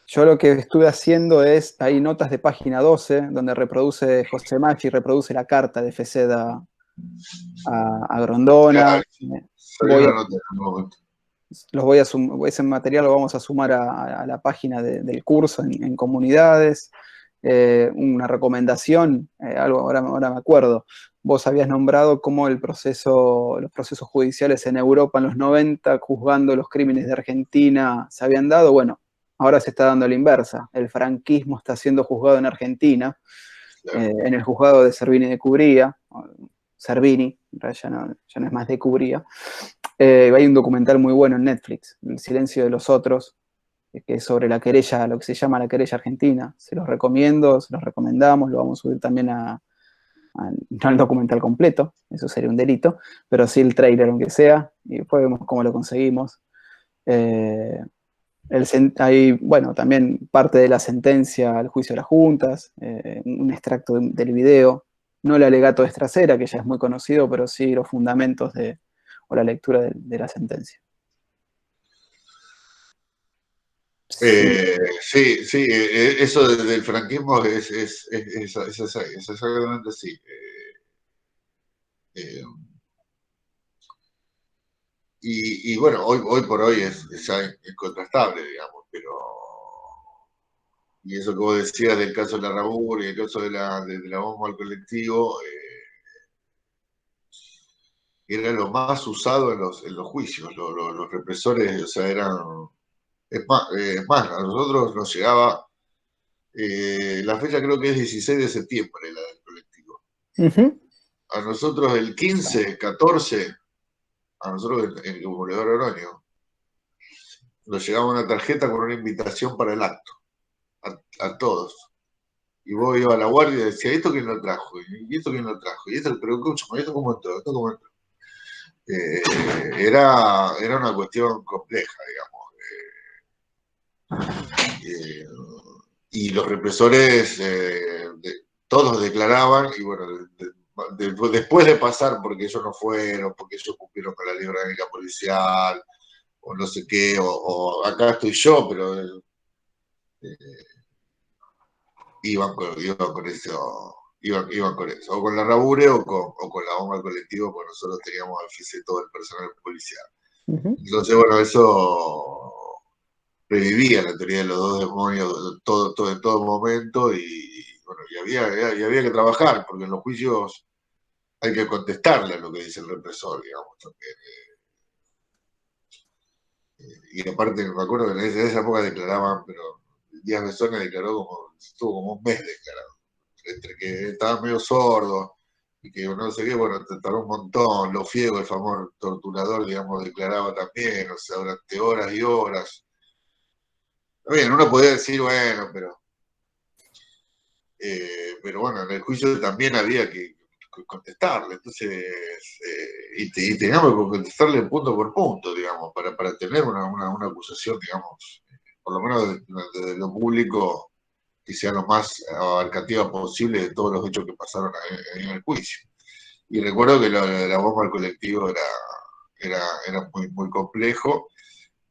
Yo lo que estuve haciendo hay notas de página 12, donde reproduce José Maggi, reproduce la carta de Feceda a Grondona. Salió una nota en el momento. Ese material lo vamos a sumar a la página del curso en comunidades. Una recomendación, algo ahora me acuerdo, vos habías nombrado cómo los procesos judiciales en Europa en los 90, juzgando los crímenes de Argentina, se habían dado. Bueno, ahora se está dando a la inversa. El franquismo está siendo juzgado en Argentina, Claro. en el juzgado de Servini de Cubría, Servini, ya no es más de Cubría. Hay un documental muy bueno en Netflix, El silencio de los otros, que es sobre la querella, lo que se llama la querella argentina. Se los recomiendo, se los recomendamos, lo vamos a subir también no el documental completo, eso sería un delito, pero sí el trailer aunque sea, y después vemos cómo lo conseguimos. Hay, bueno, también parte de la sentencia al juicio de las juntas, un extracto del video, no el alegato de Estracera, que ya es muy conocido, pero sí los fundamentos o la lectura de la sentencia. Sí, eso del franquismo es exactamente así. Y bueno, hoy por hoy es ya incontrastable, digamos, pero... Y eso que vos decías del caso de la Rabur y el caso de la bomba al colectivo, era lo más usado en los juicios. Los represores, o sea, eran... Es más, a nosotros nos llegaba... la fecha creo que es 16 de septiembre, la del colectivo. A nosotros el 15, 14, a nosotros en el Boulevard Oroño, nos llegaba una tarjeta con una invitación para el acto, a todos. Y vos ibas a la guardia y decías, ¿esto quién lo trajo? ¿Y esto quién lo trajo? ¿Y esto? Pero escúchame, ¿esto cómo entró? ¿Esto cómo entró? Era una cuestión compleja, digamos. Y los represores, todos declaraban, y bueno, después de pasar porque ellos no fueron, porque ellos cumplieron con la ley orgánica policial, o no sé qué, o acá estoy yo, pero iban con eso. Iban con eso, o con la Rabure o con la bomba del colectivo, porque nosotros teníamos al FICE todo el personal policial. Entonces, bueno, eso revivía la teoría de los dos demonios en todo momento, y bueno, y había que trabajar, porque en los juicios hay que contestarle a lo que dice el represor, digamos, también. Y aparte, me acuerdo que en esa época declaraban, pero Díaz Besone estuvo como un mes declarado, entre que estaba medio sordo y que no sé qué, bueno, tardó un montón. Lo Fiego, el famoso torturador, digamos, declaraba también, o sea, durante horas y horas. Bien, uno podía decir, bueno, pero bueno, en el juicio también había que contestarle, entonces, y teníamos que contestarle punto por punto, digamos, para tener una acusación, digamos, por lo menos de lo público, que sea lo más abarcativa posible de todos los hechos que pasaron en el juicio. Y recuerdo que la bomba al colectivo era muy, muy complejo.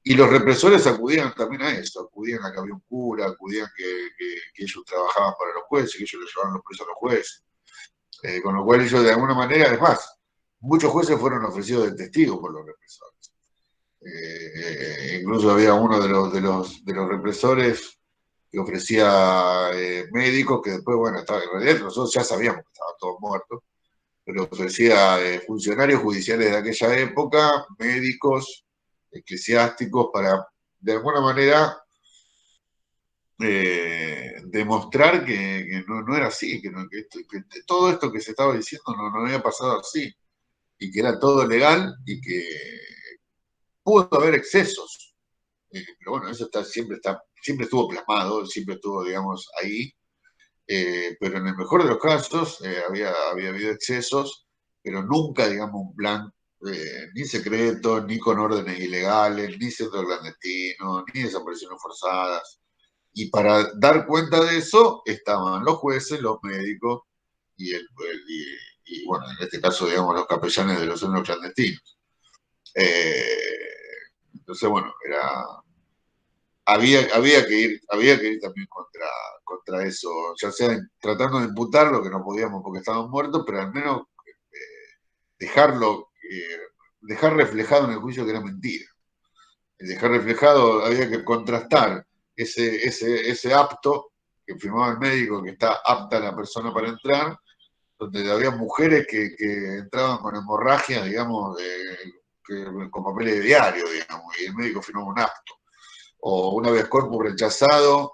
Y los represores acudían también a eso, acudían a que había un cura, acudían que ellos trabajaban para los jueces, que ellos les llevaban los presos a los jueces. Con lo cual ellos de alguna manera, además, muchos jueces fueron ofrecidos de testigos por los represores. Incluso había uno de los represores que ofrecía médicos, que después, bueno, en realidad nosotros ya sabíamos que estaban todos muertos, pero ofrecía funcionarios judiciales de aquella época, médicos, eclesiásticos, para de alguna manera demostrar que no era así, que todo esto que se estaba diciendo no había pasado así, y que era todo legal y que pudo haber excesos. Pero bueno, eso siempre estuvo plasmado, siempre estuvo, digamos, ahí. Pero en el mejor de los casos había habido excesos, pero nunca, digamos, un plan ni secreto, ni con órdenes ilegales, ni centro clandestino, ni desapariciones forzadas. Y para dar cuenta de eso estaban los jueces, los médicos y bueno, en este caso, digamos, los capellanes de los centros clandestinos. Entonces, bueno, había que ir también contra eso, ya sea tratando de imputar lo que no podíamos porque estaban muertos, pero al menos dejar reflejado en el juicio que era mentira. Dejar reflejado, había que contrastar ese apto que firmaba el médico, que está apta la persona para entrar, donde había mujeres que entraban con hemorragias, digamos, con papeles de diario, digamos, y el médico firmaba un apto. O un habeas corpus rechazado,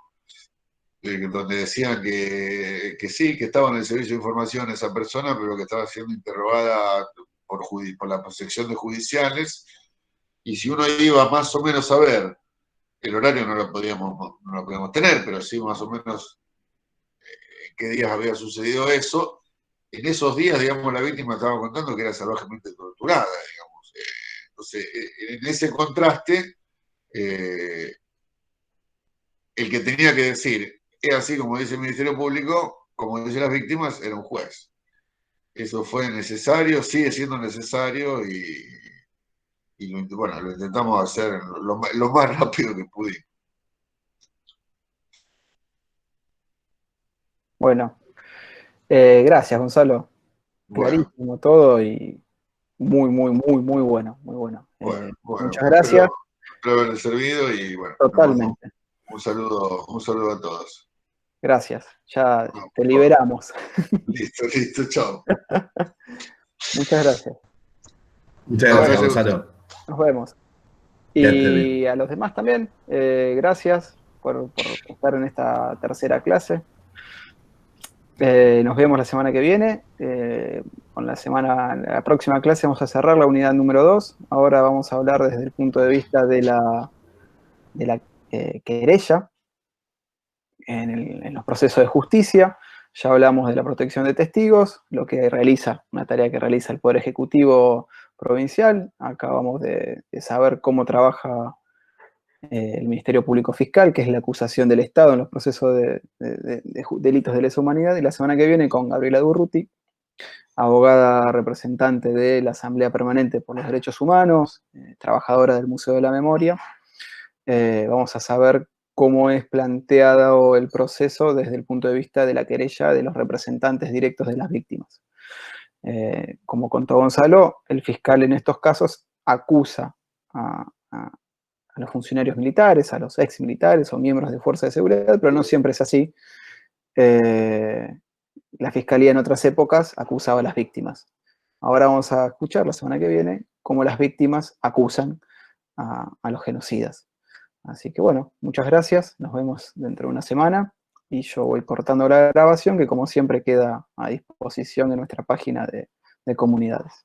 donde decían que sí, que estaba en el servicio de información esa persona, pero que estaba siendo interrogada por la sección de judiciales, y si uno iba más o menos a ver, el horario no lo podíamos tener, pero sí más o menos en qué días había sucedido eso, en esos días, digamos, la víctima estaba contando que era salvajemente torturada, digamos. Entonces, en ese contraste, el que tenía que decir, es así como dice el Ministerio Público, como dicen las víctimas, era un juez. Eso fue necesario, sigue siendo necesario y bueno, lo intentamos hacer lo más rápido que pudimos. Bueno, gracias, Gonzalo. Bueno, Clarísimo todo y muy bueno, muy bueno. bueno, Muchas gracias. Espero haberle servido y bueno, Totalmente. un saludo a todos. Gracias. Ya te liberamos. Listo, chao. Muchas gracias. Muchas gracias, Gonzalo. Nos vemos. Quédate Y bien. a los demás también, gracias por estar en esta tercera clase. Nos vemos la semana que viene. La próxima clase vamos a cerrar la unidad número 2. Ahora vamos a hablar desde el punto de vista de la querella en los procesos de justicia. Ya hablamos de la protección de testigos, una tarea que realiza el Poder Ejecutivo Provincial. Acabamos de saber cómo trabaja el Ministerio Público Fiscal, que es la acusación del Estado en los procesos de delitos de lesa humanidad. Y la semana que viene con Gabriela Durruti, abogada representante de la Asamblea Permanente por los Derechos Humanos, trabajadora del Museo de la Memoria. Vamos a saber cómo es planteado el proceso desde el punto de vista de la querella de los representantes directos de las víctimas. Como contó Gonzalo, el fiscal en estos casos acusa a los funcionarios militares, a los ex militares o miembros de fuerzas de seguridad, pero no siempre es así. La fiscalía en otras épocas acusaba a las víctimas. Ahora vamos a escuchar la semana que viene cómo las víctimas acusan a los genocidas. Así que bueno, muchas gracias, nos vemos dentro de una semana y yo voy cortando la grabación que como siempre queda a disposición de nuestra página de comunidades.